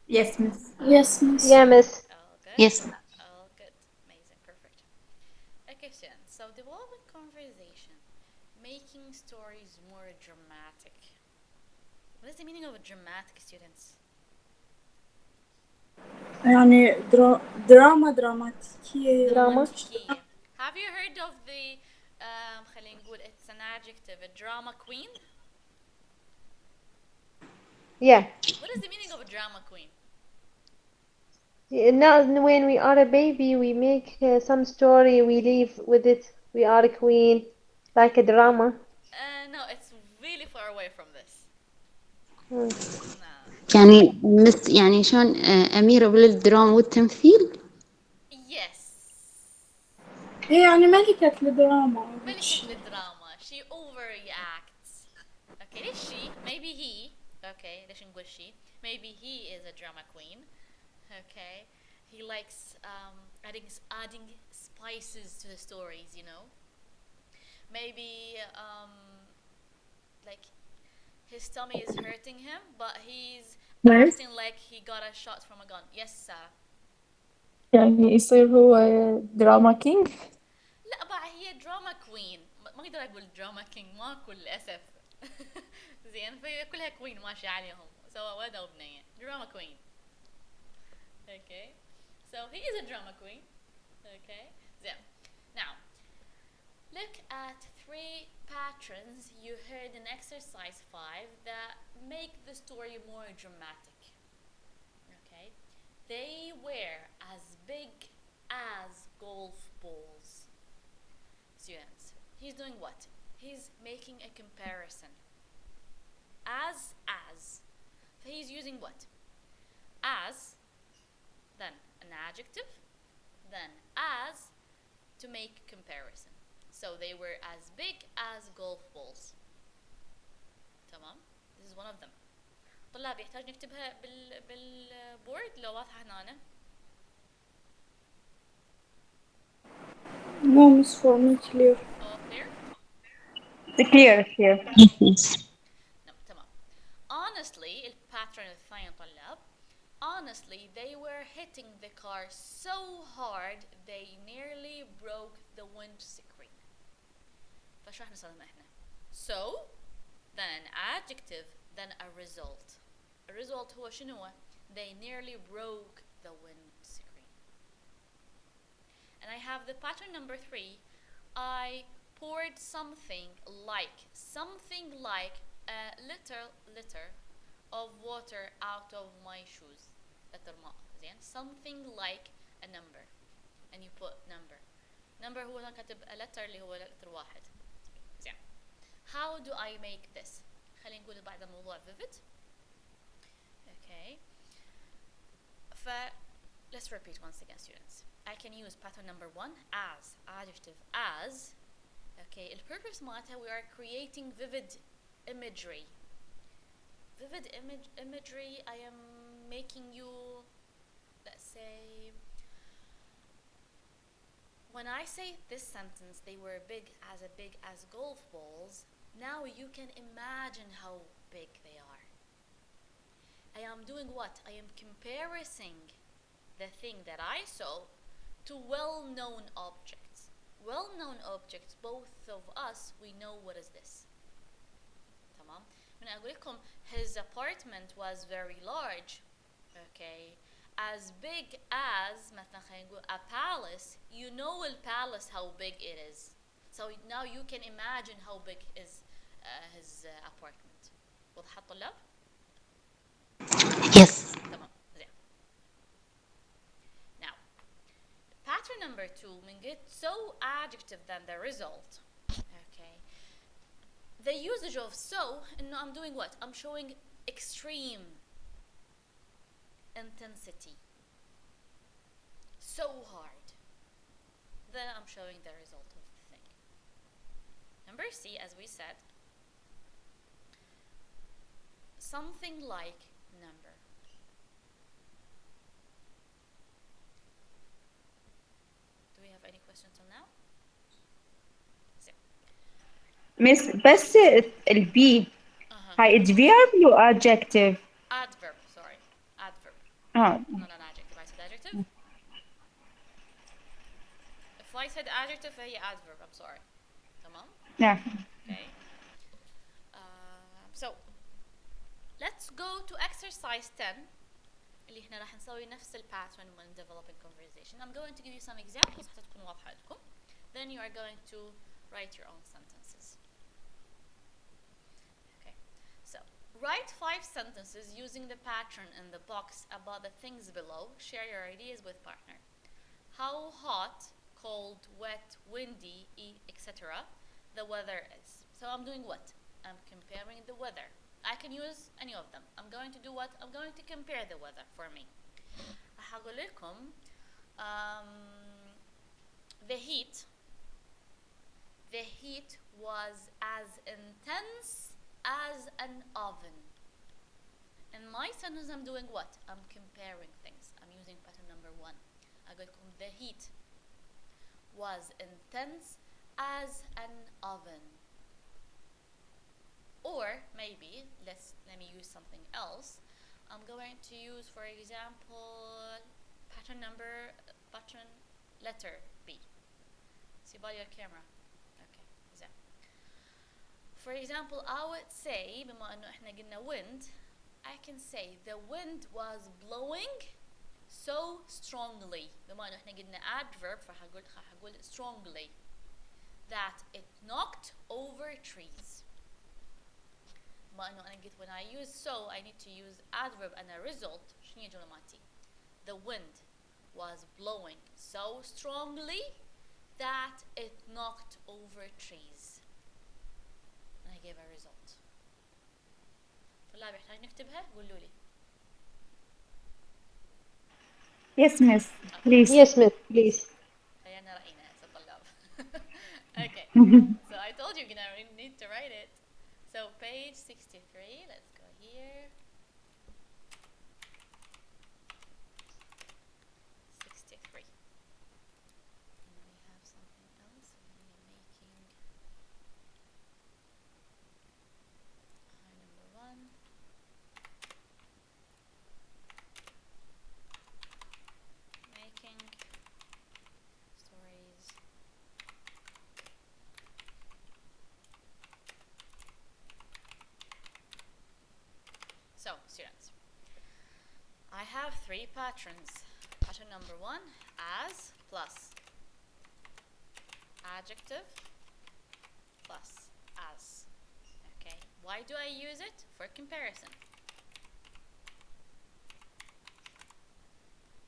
Yes, Miss. Yes, miss. Yeah, miss. All good? Yes. All good. Amazing. Perfect. Okay, students. So developing conversation, making stories more dramatic. What is the meaning of a dramatic, students? يعني دراما دراماتيكية. دراما. Dramatikiyya. Have you heard of the خلينا نقول it's an adjective, a drama queen? Yeah. What is the meaning of a drama queen? Now, when we are a baby, we make some story, we live with it. We are a queen, like a drama. No, it's really far away from this. Hmm. No. يعني يعني شلون أميرة بالدراما والتمثيل. Yes. هي يعني ملكة الدراما. ملكة الدراما. She overreacts. Okay, ليش she? Maybe he. Okay, ليش نقول she? Maybe he is a drama queen. Okay, he likes adding spices to the stories, you know. Maybe like his tummy is hurting him, but he's Right. acting like he got a shot from a gun. Yes, Sarah. يعني يصير هو دراما كينج. لا بقى هي دراما كوين، ما اقدر اقول دراما كينج، ماكو للاسف. زين فهي كلها كوين ماشي عليهم سواء ولد او بنيه. دراما كوين. Okay, so he is a drama queen. Okay, then now look at three patterns you heard in exercise 5 that make the story more dramatic. Okay, they were as big as golf balls. Students, he's doing what? He's making a comparison. As. He's using what? As, then an adjective, then as to make comparison. So they were as big as golf balls. تمام? This is one of them. طلاب يحتاج نكتبها بالبورد لو واضحة هنا. No, miss, for me clear. All clear? Clear here. Yes. No, تمام. Honestly, الباترن الثاني طلاب. Honestly, they were hitting the car so hard they nearly broke the windscreen. فشو راح نستخدمها احنا؟ So, then an adjective, then a result. A result هو شنو هو؟ They nearly broke the windscreen. And I have the pattern number 3. I poured something like a liter of water out of my shoes. لتر ماء زين. Something like a number. And you put number هو هنا كاتب a letter اللي هو لتر واحد. زين. How do I make this? خلينا نقول بعد الموضوع vivid. Okay. Let's repeat once again, students. I can use pattern number 1 as adjective as. Okay, the purpose معناتها we are creating vivid imagery. Vivid imagery. I am making you, let's say, when I say this sentence, they were big as golf balls. Now you can imagine how big they are. I am doing what? I am comparing the thing that I saw to well-known objects. Well-known objects, both of us, we know what is this. تمام؟ من أقول لكم his apartment was very large. Okay, as big as مثلا خلينا نقول a palace. You know a palace how big it is. So now you can imagine how big is his apartment. واضحة طلاب؟ Yes. تمام زين. Now pattern number 2 من قلت so adjective then the result. Okay. The usage of so, and I'm doing what? I'm showing extreme intensity. So hard. Then I'm showing the result of the thing. Number C, as we said, something like number. Do we have any questions till now? Miss بس البي Hi, it's verb or adjective? Adverb, sorry. Adverb, Oh, not an adjective. I said adjective. If I said adjective فهي adverb. I'm sorry. تمام? yeah. Okay. So let's go to exercise 10 اللي احنا راح نسوي نفس الباترن when developing conversation. I'm going to give you some examples حتى تكون واضحة لكم. Then you are going to write your own sentences. Okay. So write 5 sentences using the pattern in the box about the things below. Share your ideas with partner. How hot, cold, wet, windy, etc. the weather is. So I'm doing what? I'm comparing the weather. I can use any of them. I'm going to do what? I'm going to compare the weather for me. هقول لكم the heat was as intense as an oven. In my sentence I'm doing what? I'm comparing things. I'm using pattern number 1. أقول لكم the heat was intense as an oven. Or maybe let me use something else. I'm going to use, for example, pattern letter B. See by your camera. Okay. زين. For example, I would say بما انه احنا قلنا wind, I can say the wind was blowing so strongly. بما انه احنا قلنا adverb فحقول strongly that it knocked over trees. بما انه انا قلت when I use so I need to use adverb and a result. شنو الجملة مالتي؟ The wind was blowing so strongly that it knocked over trees. And I gave a result. طلاب يحتاج نكتبها؟ قولوا لي. Yes, miss. Please. Yes, miss, please. خلينا رأينا يا طلاب. Okay. So I told you you're gonna need to write it. So page 63. Let's go here. 63. And we have something else. We're making number 1. Making stories. So, students, I have 3 patterns. Pattern number 1, as plus adjective plus as. Okay, why do I use it? For comparison.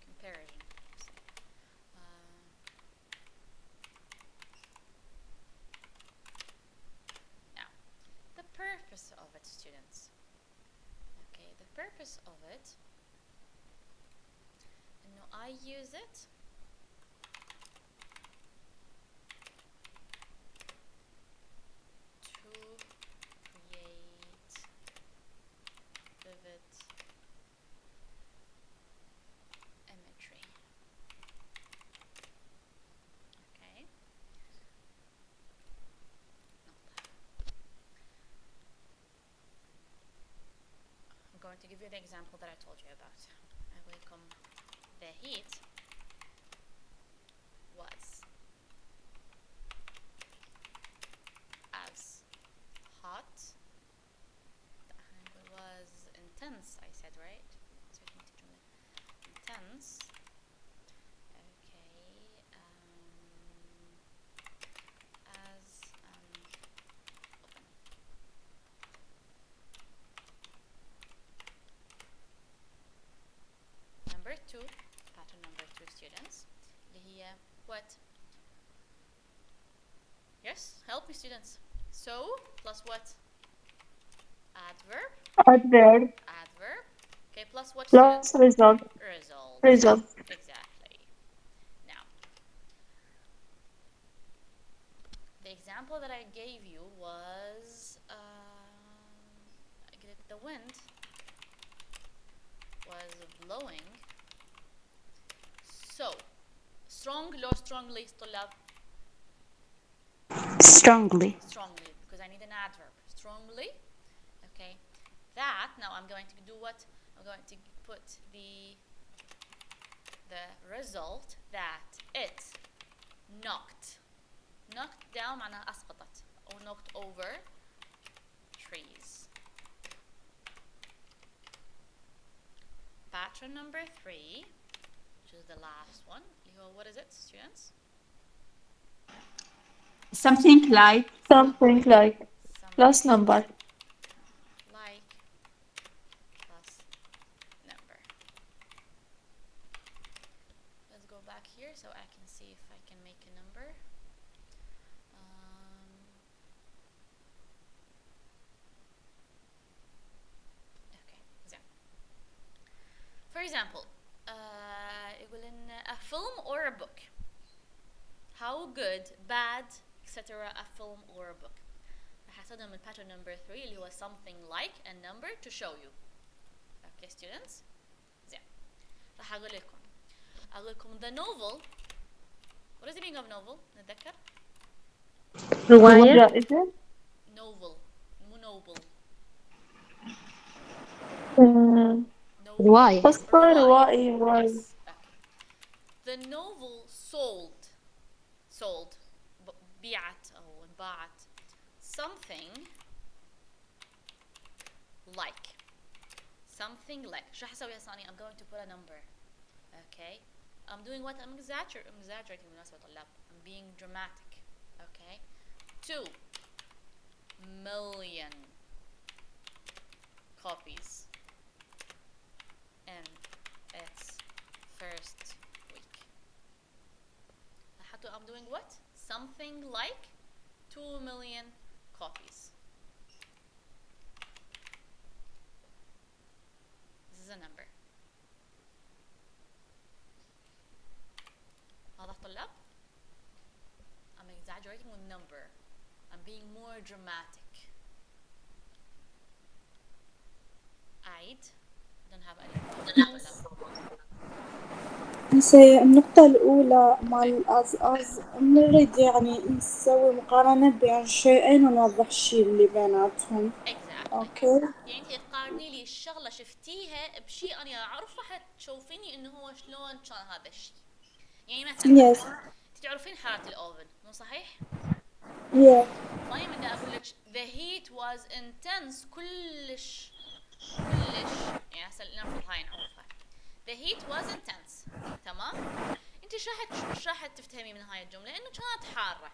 Comparison. Now, the purpose of it, students. Okay, the purpose of it, and I use it to create vivid imagery. Okay. I'm going to give you the example that I told you about. I will come the heat was as hot. The angle was intense, I said, right? Intense. Okay. As an oven. Number 2, pattern number 2, students. اللي هي what? Yes, help me, students. So plus what? Adverb. Adverb Adverb. Okay, plus what? plus Students? result. Result. Result. Exactly. Now, the example that I gave you was the wind was blowing. So, strong, low, strongly, طلاب. Strongly. Strongly, because I need an adverb. Strongly. Okay. now I'm going to do what? I'm going to put the result that it knocked down معناها أسقطت or knocked over trees. Pattern number 3, which is the last one. What is it, students? Something like Something like plus number. Like plus number. Let's go back here so I can see if I can make a number. Okay, زين. For example, يقول إن a film or a book. How good, bad, etc. a film or a book. راح استخدم pattern number 3 اللي هو something like a number to show you. Okay students. زين. راح أقول لكم the novel. What is the meaning of novel? نتذكر؟ رواية. جائزة. Novel. مو noble. رواية. قصة روائي. Yes. Okay. The novel sold بيعت أو انباعت something like شو راح أسوي هسه أنا؟ I'm going to put a number. Okay. I'm doing what? I'm exaggerating بالمناسبة طلاب. I'm being dramatic. Okay. 2 million copies in its first week. I'm doing what? Something like 2 million copies. This is a number. واضح طلاب؟ I'm exaggerating with number. I'm being more dramatic. don't have any. هسه النقطة الأولى مال نريد يعني نسوي مقارنة بين شيئين ونوضح الشيء اللي بيناتهم. Exactly. أوكي. يعني أنت تقارني لي الشغلة شفتيها بشيء أنا أعرفه حتشوفيني إنه هو شلون كان هذا الشيء. يعني مثلا Yes. تعرفين حالة الأوفن مو صحيح؟ Yeah. فاني من أقول لك the heat was intense كلش يعني هسه نفرض هاي نعرفها. The heat was intense. تمام؟ أنت شو راح تفتهمي من هاي الجملة؟ إنه كانت حارة.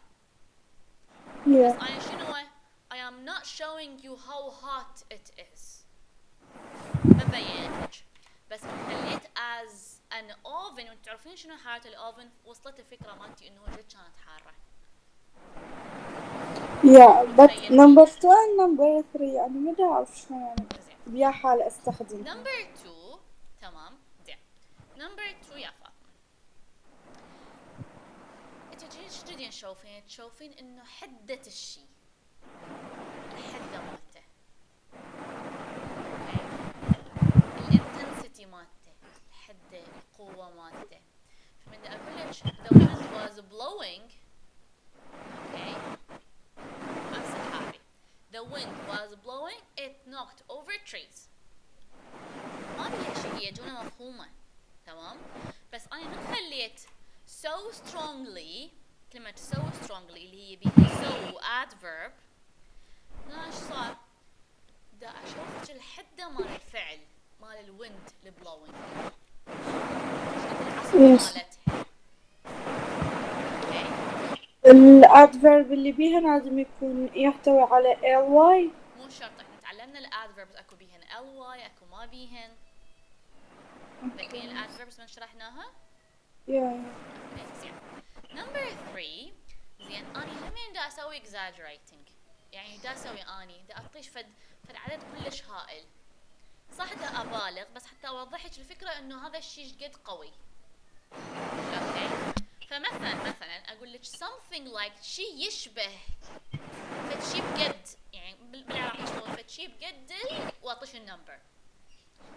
Yeah. بس أنا شنو I am not showing you how hot it is. ما بينتلك. بس خليت as an oven وانتم تعرفين شنو حالة الأوفن وصلت الفكرة مالتي إنه جد كانت حارة. Yeah, but number 2 and number 3 يعني ما أعرف شلون يعني بيا حال أستخدم. Number 2 تمام زين. Number 2 يا فاطمة. أنت شو تريدين تشوفين إنه حدة الشيء. الحدة مالته. الانتنسيتي مالته. الحدة القوة مالته. فمن أقول لك the wind was blowing. Okay. أمسك هذه. The wind was blowing. It knocked over trees. ما بيها شيء هي جملة مفهومة. تمام؟ بس أنا من خليت so strongly كلمة so strongly اللي هي بيها so adverb. هنا ايش صار؟ دا أشوف الحدة مال الفعل مال الويند البلوينج. Yes. مالتها. Okay. الادفيرب اللي بيها لازم يكون يحتوي على ly. مو شرط احنا تعلمنا الادفيربز اكو بيهن ly اكو ما بيهن. ذكرين الادفيربز من شرحناها؟ Yeah. زين. Number 3 زين أنا همين دا أسوي exaggerating. يعني دا أسوي أني دا أعطيش فد عدد كلش هائل. صح دا أبالغ بس حتى أوضحك الفكرة إنه هذا الشيء قد قوي. أوكي. فمثلا أقول لك something like شيء يشبه فد شيء بقد يعني بالعراقي شلون فد شيء بقد وأعطيش النمبر.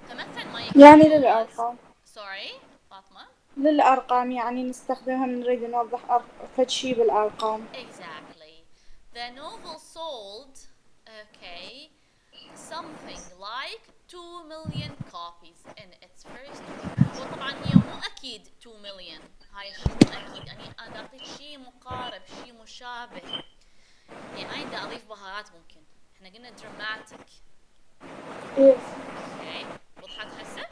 فمثلا ما يكون يعني للأرقام. Sorry فاطمة. للأرقام يعني نستخدمها من نريد نوضح فد شي بالأرقام. Exactly. The novel sold, okay, something like 2 million copies in its first week. وطبعا هي مو اكيد 2 million، هاي الشيء مو اكيد، يعني انا اعطيك شيء مقارب، شيء مشابه، يعني انا بدي اضيف بهارات ممكن. احنا قلنا dramatic. Yes. اوكي وضحت هسه؟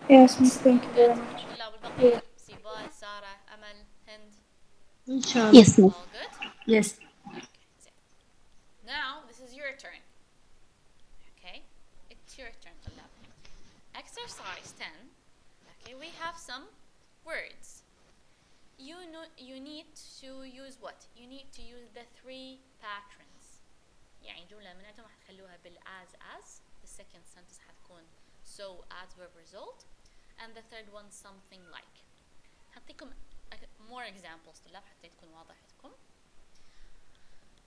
Yes, miss. Thank you very much. طلاب البقية سيبال، سارة، امل، هند. إن شاء الله. Yes, ma'am. All good? Yes. Okay, زين. Now this is your turn. Okay, it's your turn, طلاب. Exercise 10. Okay, we have some words. You need to use what? You need to use the 3 patterns. يعني جملة منهم حتخلوها بالas as. The second sentence حتكون so adverb result. And the third one something like. حطيكم more examples طلاب حتى تكون واضح لكم.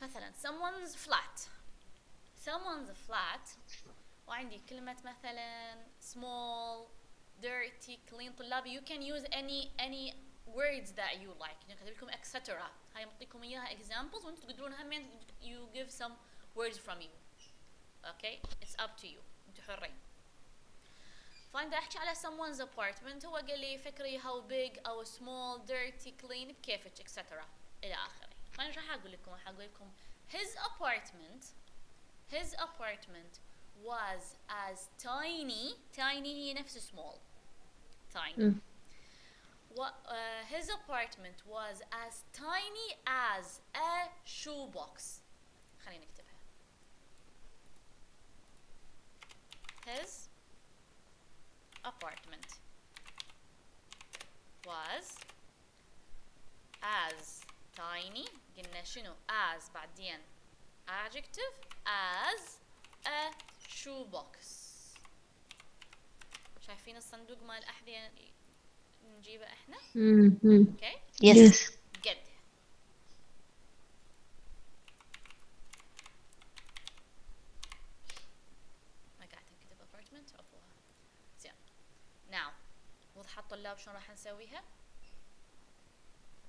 مثلا someone's flat. وعندي كلمة مثلا small, dirty, clean. طلاب you can use any words that you like. يعني كاتب لكم etc. هاي معطيكم اياها examples وانتم تقدرون هم you give some words from you. Okay, it's up to you. انتم حرين. فانا احكي على someone's apartment، هو قال لي فكري how big او small, dirty, clean بكيفك etc. الى اخره. فانا راح اقول لكم his apartment was as tiny هي نفس small tiny. His apartment was as tiny as a shoebox. خلينا نكتبها. His apartment was as tiny. قلنا شنو as بعدين adjective as a shoebox. شايفين الصندوق مال الأحذية نجيبه احنا؟ اوكي؟ Yes. قد ما قاعد نكتب apartment عفوها. زين. now وضحت طلاب شلون راح نسويها؟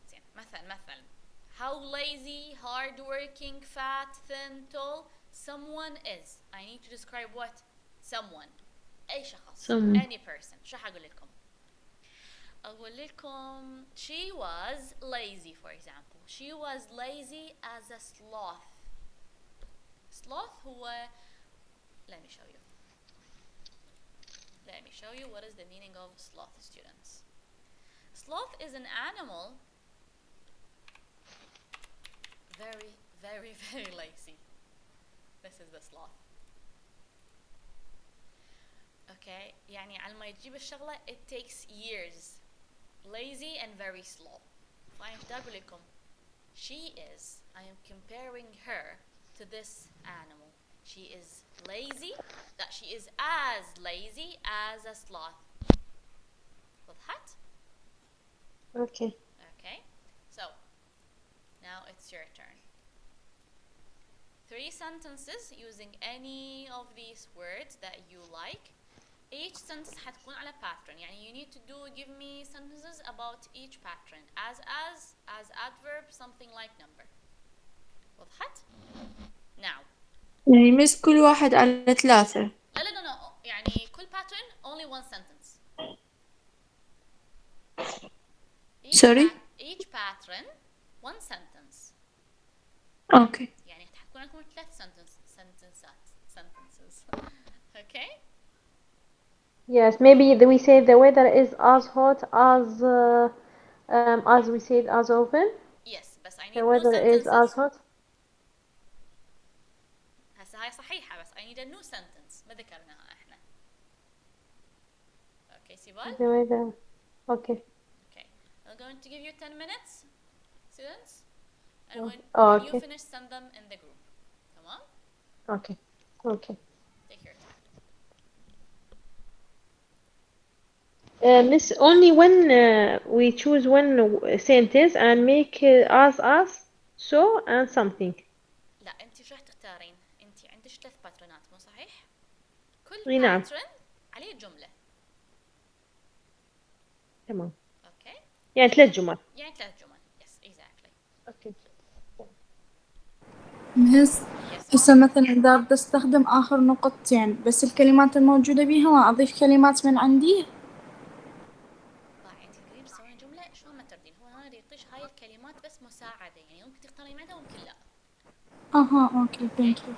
زين مثلا how lazy, hardworking, fat, thin, tall someone is. I need to describe what? Someone. أي شخص. Any person. شو حقول لكم؟ أقول لكم she was lazy for example. She was lazy as a sloth. Sloth هو let me show you what is the meaning of sloth, students. Sloth is an animal very very very lazy. This is the sloth. Okay, يعني على ما يجيب الشغلة it takes years. Lazy and very slow. فأنا أقول لكم she is, I am comparing her to this animal. She is lazy, that she is as lazy as a sloth. وضحت؟ Okay. Okay, so now it's your turn. 3 sentences using any of these words that you like. Each sentence حتكون على pattern. يعني you need to give me sentences about each pattern. As adverb, something like number. وضحت؟ Now. يعني مس كل واحد على 3. لا يعني كل pattern only one sentence. Sorry? Each pattern one sentence. Okay. يعني حتكون عندكم 3 sentences. Okay? Yes, maybe we say the weather is as hot as we said as open. Yes, بس I need The new weather is sentences. as hot. هسه هاي صحيحة بس I need a new sentence ما ذكرناها احنا. Okay, سيبال? The weather. Okay. Okay. I'm going to give you 10 minutes, students. And when you Okay. finish, send them in the group. Come on. Okay. Okay. Take your time. Miss, only when we choose one sentence and make as so and something. لا انت شو راح تختارين؟ انت عندك 3 باترونات مو صحيح؟ كل اي نعم. باترن عليه جملة. تمام. اوكي؟ يعني 3 جمل. يعني 3 جمل. Yes, exactly. Okay. Miss Yes, هسه مثلا إذا بدي أستخدم آخر نقطتين بس الكلمات الموجودة بيها ما أضيف كلمات من عندي. انت تريدين تسوين جملة شلون ما تردين، هو هنا يعطيش هاي الكلمات بس مساعدة، يعني ممكن تختارين منها وممكن لا. أها أوكي ثانك يو.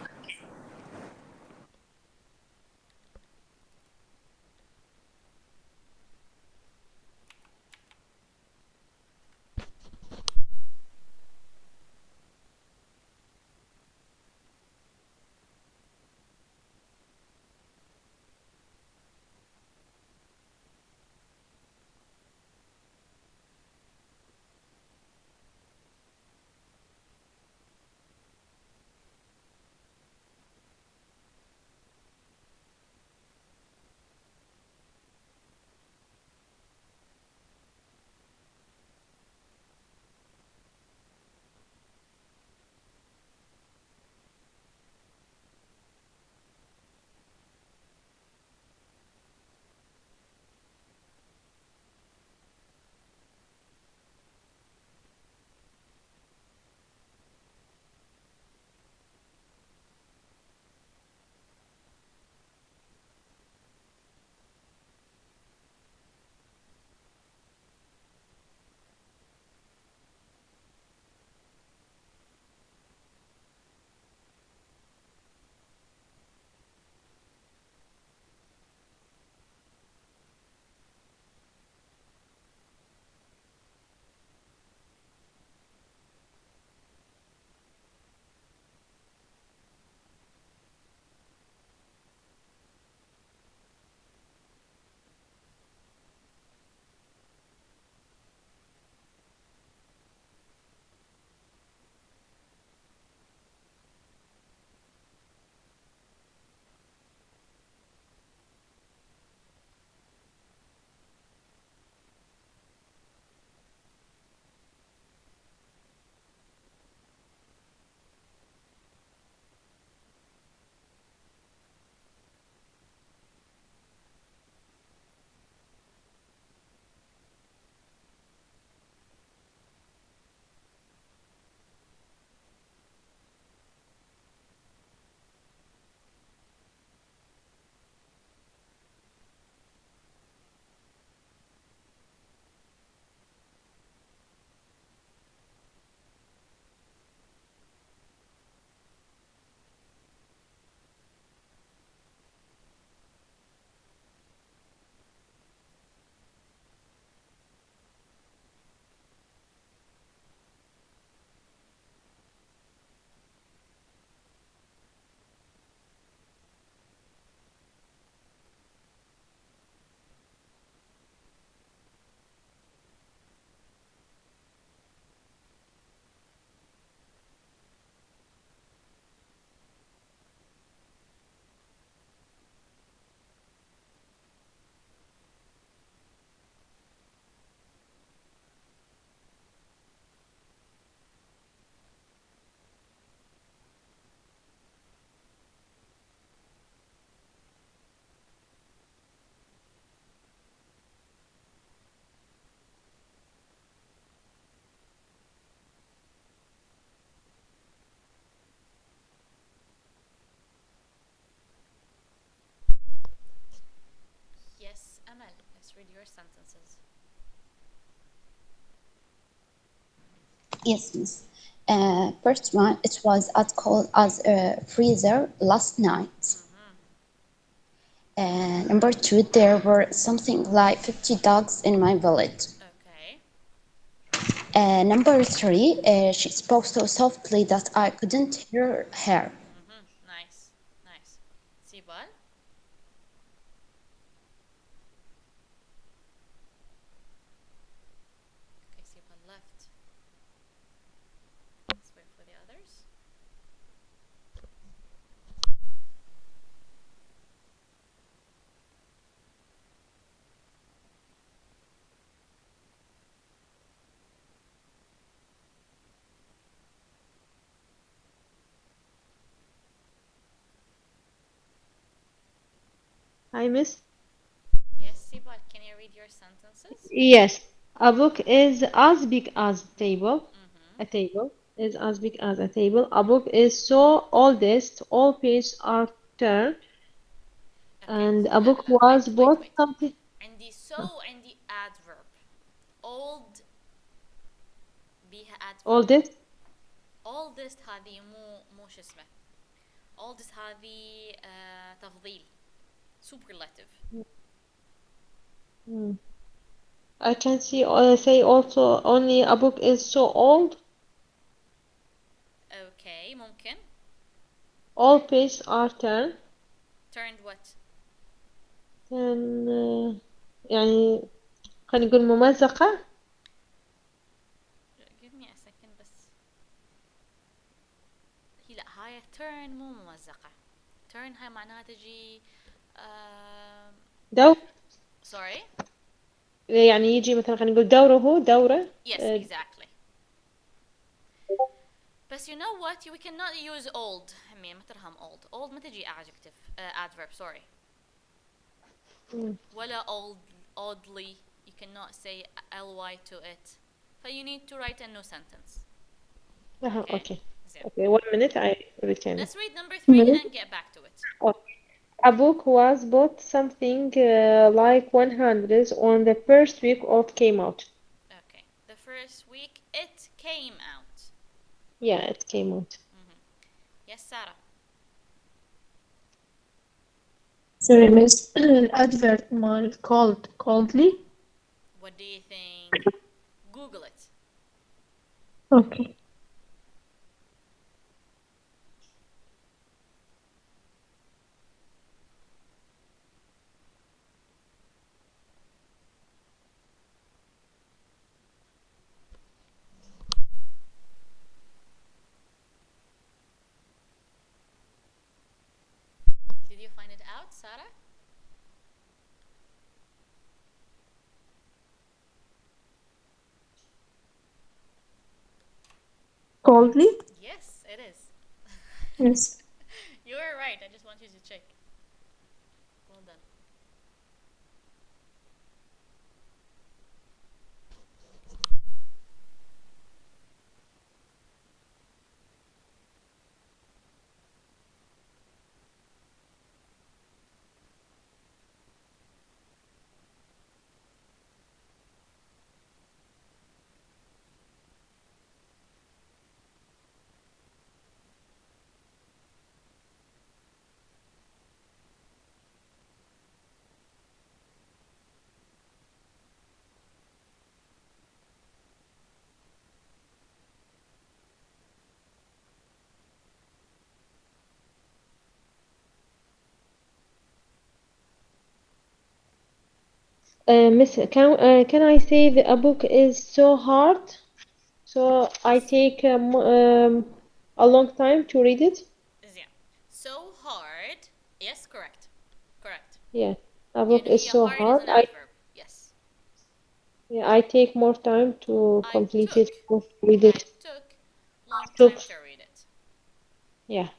Yes, Amal, let's read your sentences. Yes, miss. First one, it was as cold as a freezer last night. Number two, there were something like 50 dogs in my village. Okay. Number three, she spoke so softly that I couldn't hear her. Nice, nice. Sibal? Okay, Sibal left. Let's wait for the others. I miss. Yes, Sibal, can you read your sentences? Yes, a book is as big as table, a table. is as big as a table. A book is so oldest. All pages are turned. Okay. And لا a book لا was wait bought wait wait. something. عندي so وعندي adverb. Old بيها adverb. Oldest. oldest هذه مو شو اسمه. oldest هذه تفضيل. superlative. Hmm. I can see say also only a book is so old. okay ممكن. All pages are turned. turned what. And يعني خلينا نقول ممزقة. give me a second بس. هي لا هاي turn مو ممزقة. turn هاي معناها تجي دور. sorry. يعني يجي مثلا خلينا نقول دوره دورة. yes exactly. بس you know what we cannot use old. همين ما ترهم old ما تجي adjective adverb sorry. ولا oddly you cannot say ly to it. So you need to write a new sentence. Okay. زين. Okay, 1 minute I return. Let's read number 3 and then get back to it. Okay. A book was bought something like 100 on the first week of came out. Okay. The first week it came out. Yeah, it came out. Yes Sarah. Sorry, miss. Advert مال coldly. What do you think? Google it. Okay. Did you find it out Sarah? Coldly? Yes it is. Yes. You were right. I just want you to check. Well done. Miss, can I say that a book is so hard? So I take a long time to read it? زين. So hard. Yes correct. Correct. Yeah, a book يعني is هي so hard is hard. an adverb. Yes. I take more time to I complete took. it, to read I it. took long Took. time to read it. Yeah.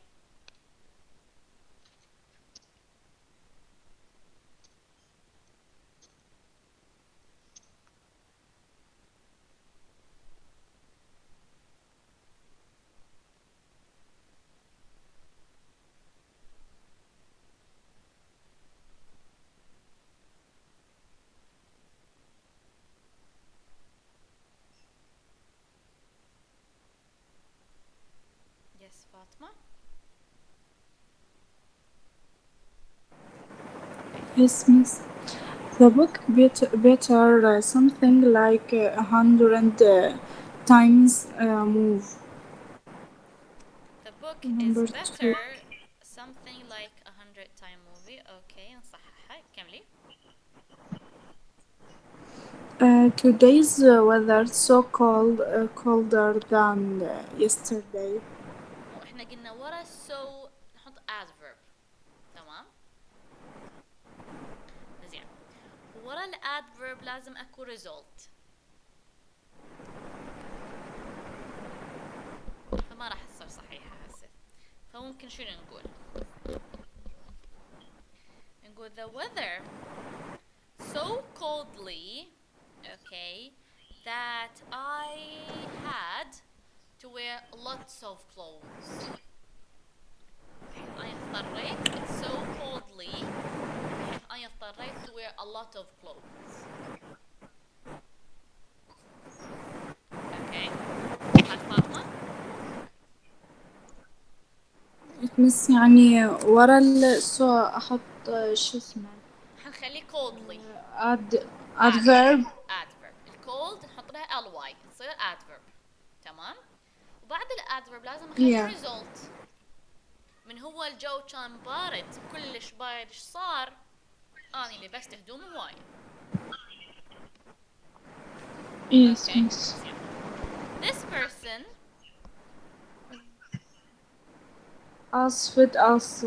Yes Fatma. Yes, miss. The book better something like 100 times move. The book Number is 2. better something like 100 time movie. Okay نصححها كملي. Today's weather so cold, colder than yesterday. مو احنا قلنا ورا so نحط adverb. تمام. زين. ورا الادفيرب لازم اكو result. فما راح تصير صحيحة هسه. فممكن شنو نقول؟ نقول the weather so coldly, okay, that I had to wear lots of clothes. أنا اضطريت, it's so coldly, أنا اضطريت to wear a lot of clothes. Okay. هاد فاطمة. بس يعني ورا السو أحط شو اسمه حنخليه coldly. adverb. adverb. الcold نحط لها ly تصير adverb. تمام. وبعد الادفرب لازم اخلي Yeah. result. من هو الجو كان بارد, كلش بارد, ايش صار؟ اني لبست هدوم هواي. Yes, Okay. yes. This person As fit as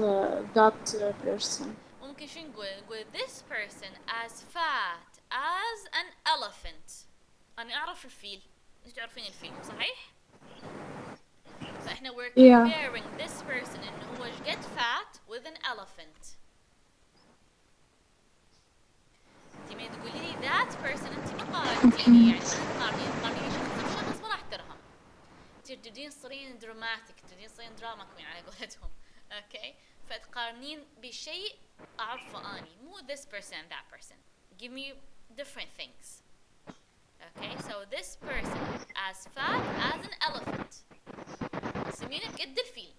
that person. ممكن شو نقول؟ نقول this person as fat as an elephant. أنا أعرف الفيل. أنتوا تعرفين الفيل مو صحيح؟ فإحنا we're Yeah. comparing this person إنه هو قد fat with an elephant. أنتِ ما تقولي لي that person أنتِ ما قارنتيني, يعني ما تقارنيني شخص بشخص ما راح ترهم. تبدين تصيرين دراماتيك, تبدين تصيرين دراما كوين على قولتهم. اوكي, فتقارنين بشيء اعرفه اني, مو this person and that person. Give me different things. Okay, so this person as fat as an elephant. سمينه بقد الفيل.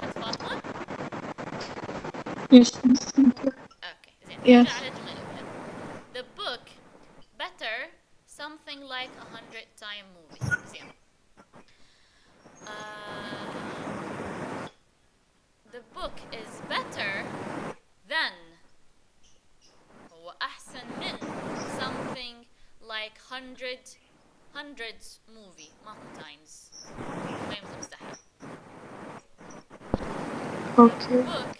حد فاطمة؟ Yes. اوكي, زين. Yes. نرجع على الجملة الأولى. The book better something like 100 time movie. زين. The book is better than, هو أحسن من something like hundreds movie, ماكو times مستحيل. Okay. The book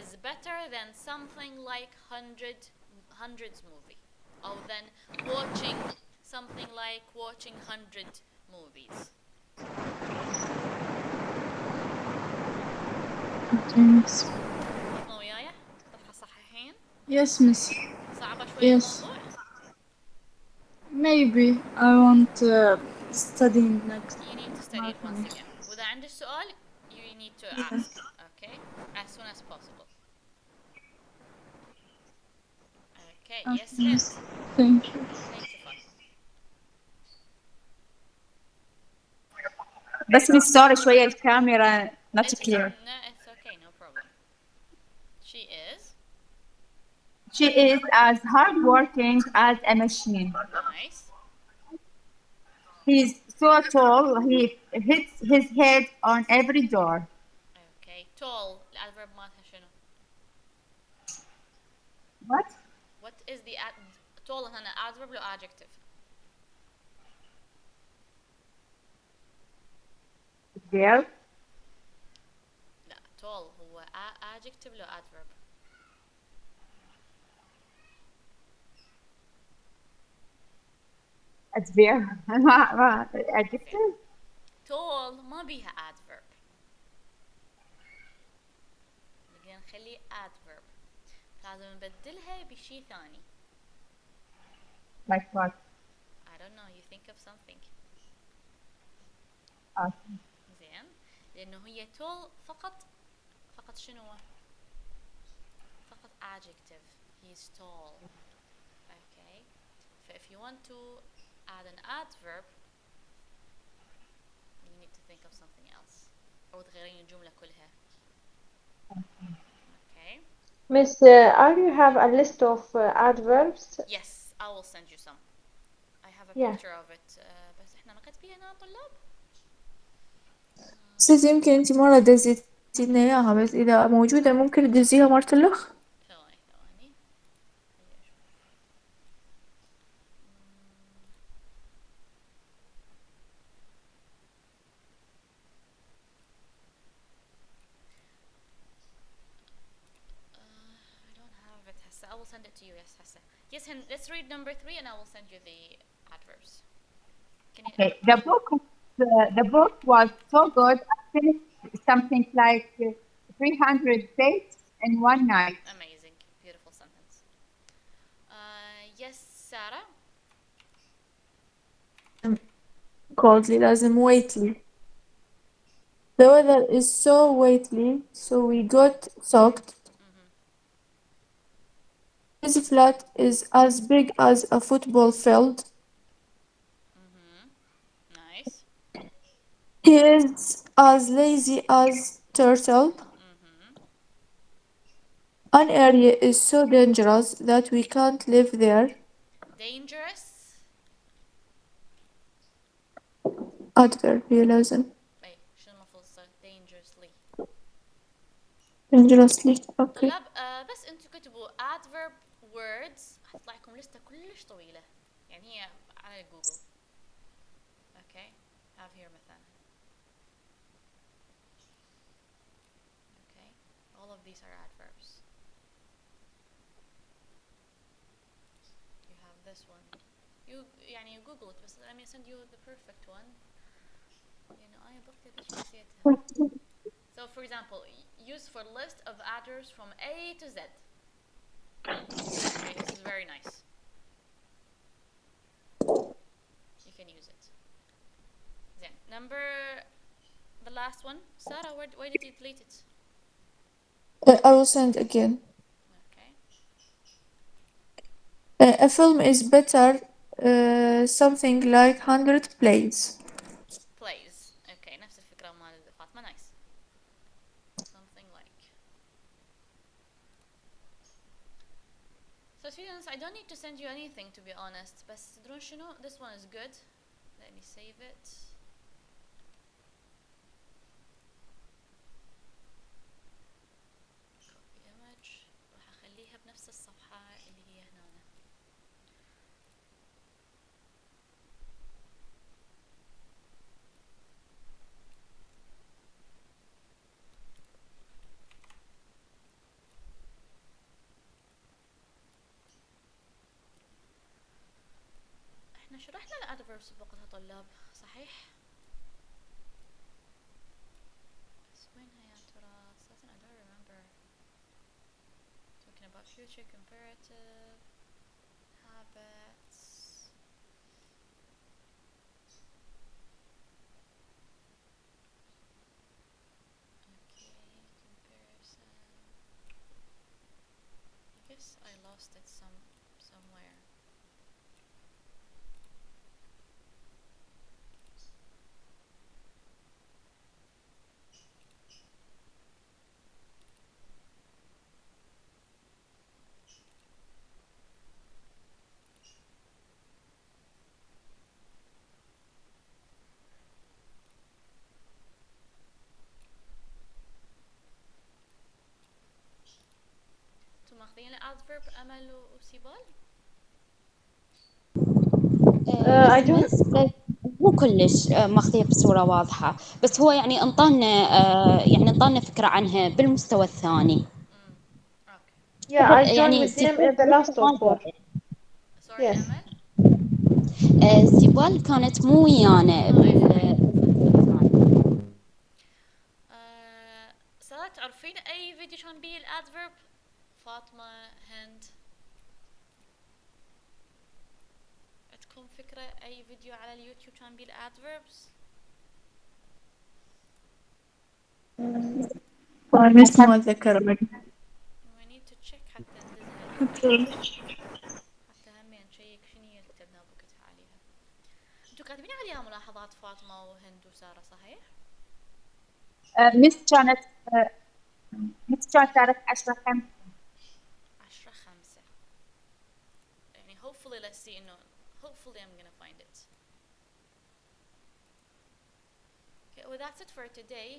is better than something like hundreds movie, or than watching something like watching 100 movies. Thanks. فاطمة وياي؟ صفحة صحيحين؟ Yes, miss. صعبة شوي Yes. الموضوع؟ Maybe I want studying next. You need to study it once again. وإذا عندك سؤال, you need to ask, okay? As soon as possible. Okay, yes, Hint. Thank you. Thank you, Fatima. بس مستوى شوية الكاميرا not It's clear. no, it's okay, no problem. She is She is as hardworking as a machine. nice. He's so tall, he hits his head on every door. Okay, tall. الادverb مالها شنو؟ What? What is the tall هنا adverb لو adjective؟ There. لا, tall هو adjective لو adverb؟ It's there. Adjective? tall ما بيها adverb. بدنا نخليه adverb. لازم نبدلها بشي ثاني. Like what? I don't know, you think of something. Awesome. زين, لأنه هي tall فقط شنو هو؟ فقط adjective. He's tall. Okay. So if you want to add an adverb, you need to think of something else. أو تغيرين الجملة كلها. Okay. Miss, are you have a list of adverbs? Yes, I will send you some. I have a Yeah. picture of it. بس احنا ما كاتبين هنا طلاب. ست يمكن انتي مرة دزيتينا اياها, بس اذا موجودة ممكن تدزيها مرة الاخ. ثواني. خلي أشوف. I don't have it هسه. I will send it to you. Yes هسه. Yes, let's read number 3 and I will send you the adverbs. Can you? Okay. The book was so good, I finished something like 300 pages in one night. Amazing. Beautiful sentence. Yes, Sarah? coldly لازم weightly. The weather is so weightly, so we got soaked. His flat is as big as a football field. Nice. He is as lazy as turtle. An area is so dangerous that we can't live there. Dangerous. Adverb هي لازم أي شو المفروض يصير dangerously. dangerously. Okay. طلاب بس انتوا كتبوا adverb words هتطلع لكم لستة كلش طويلة يعني هي على جوجل. Okay. Have here مثلا. Okay. All of these are adverbs. You have this one. You يعني Google it بس let me send you the perfect one. You know I بكتب ايش نسيتها. So for example, use for list of adverbs from A to Z. Okay, this is very nice. You can use it. Then the last one. Sarah, why did you delete it? I will send again. Okay. A film is better. Something like 100 plays. Plays. Okay, نفس الفكرة مال فاطمة. Nice. Something like. So students, I don't need to send you anything to be honest. بس تدرون شنو? This one is good. Let me save it. Copy image. راح اخليها بنفس الصفحة اللي هي هنا. احنا شرحنا الادفيربس بوقتها طلاب صحيح؟ بس وينها يا ترى؟ اساسا I don't remember. Talking about future comparative habits. Okay, comparison. I guess I lost it somewhere. انتم ماخذين الادفيرب امل وسيبال؟ I don't. بس مو كلش ماخذيه بصورة واضحة، بس هو يعني انطانا فكرة عنها بالمستوى الثاني. اوكي. Yeah, I joined يعني with them in the last of four. Sorry Yes. امل. سيبال كانت مو ويانا سارة تعرفين اي فيديو كان بيه الادفيرب؟ فاطمة، هند، عندكم فكرة اي فيديو على اليوتيوب كان بيه الادفيربس؟ بس ما أتذكر We need to check حتى ندزها حتى همين نشيك شنو هي اللي كتبناها بوقتها عليها. انتوا كاتبين عليها ملاحظات فاطمة وهند وسارة صحيح؟ مس كانت 10/5. 10/5. يعني hopefully let's see انه hopefully I'm gonna find it. Okay, well that's it for today.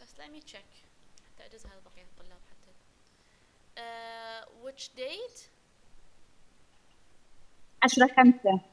بس let me check حتى ادزها لبقية الطلاب حتى. Which date? 10/5.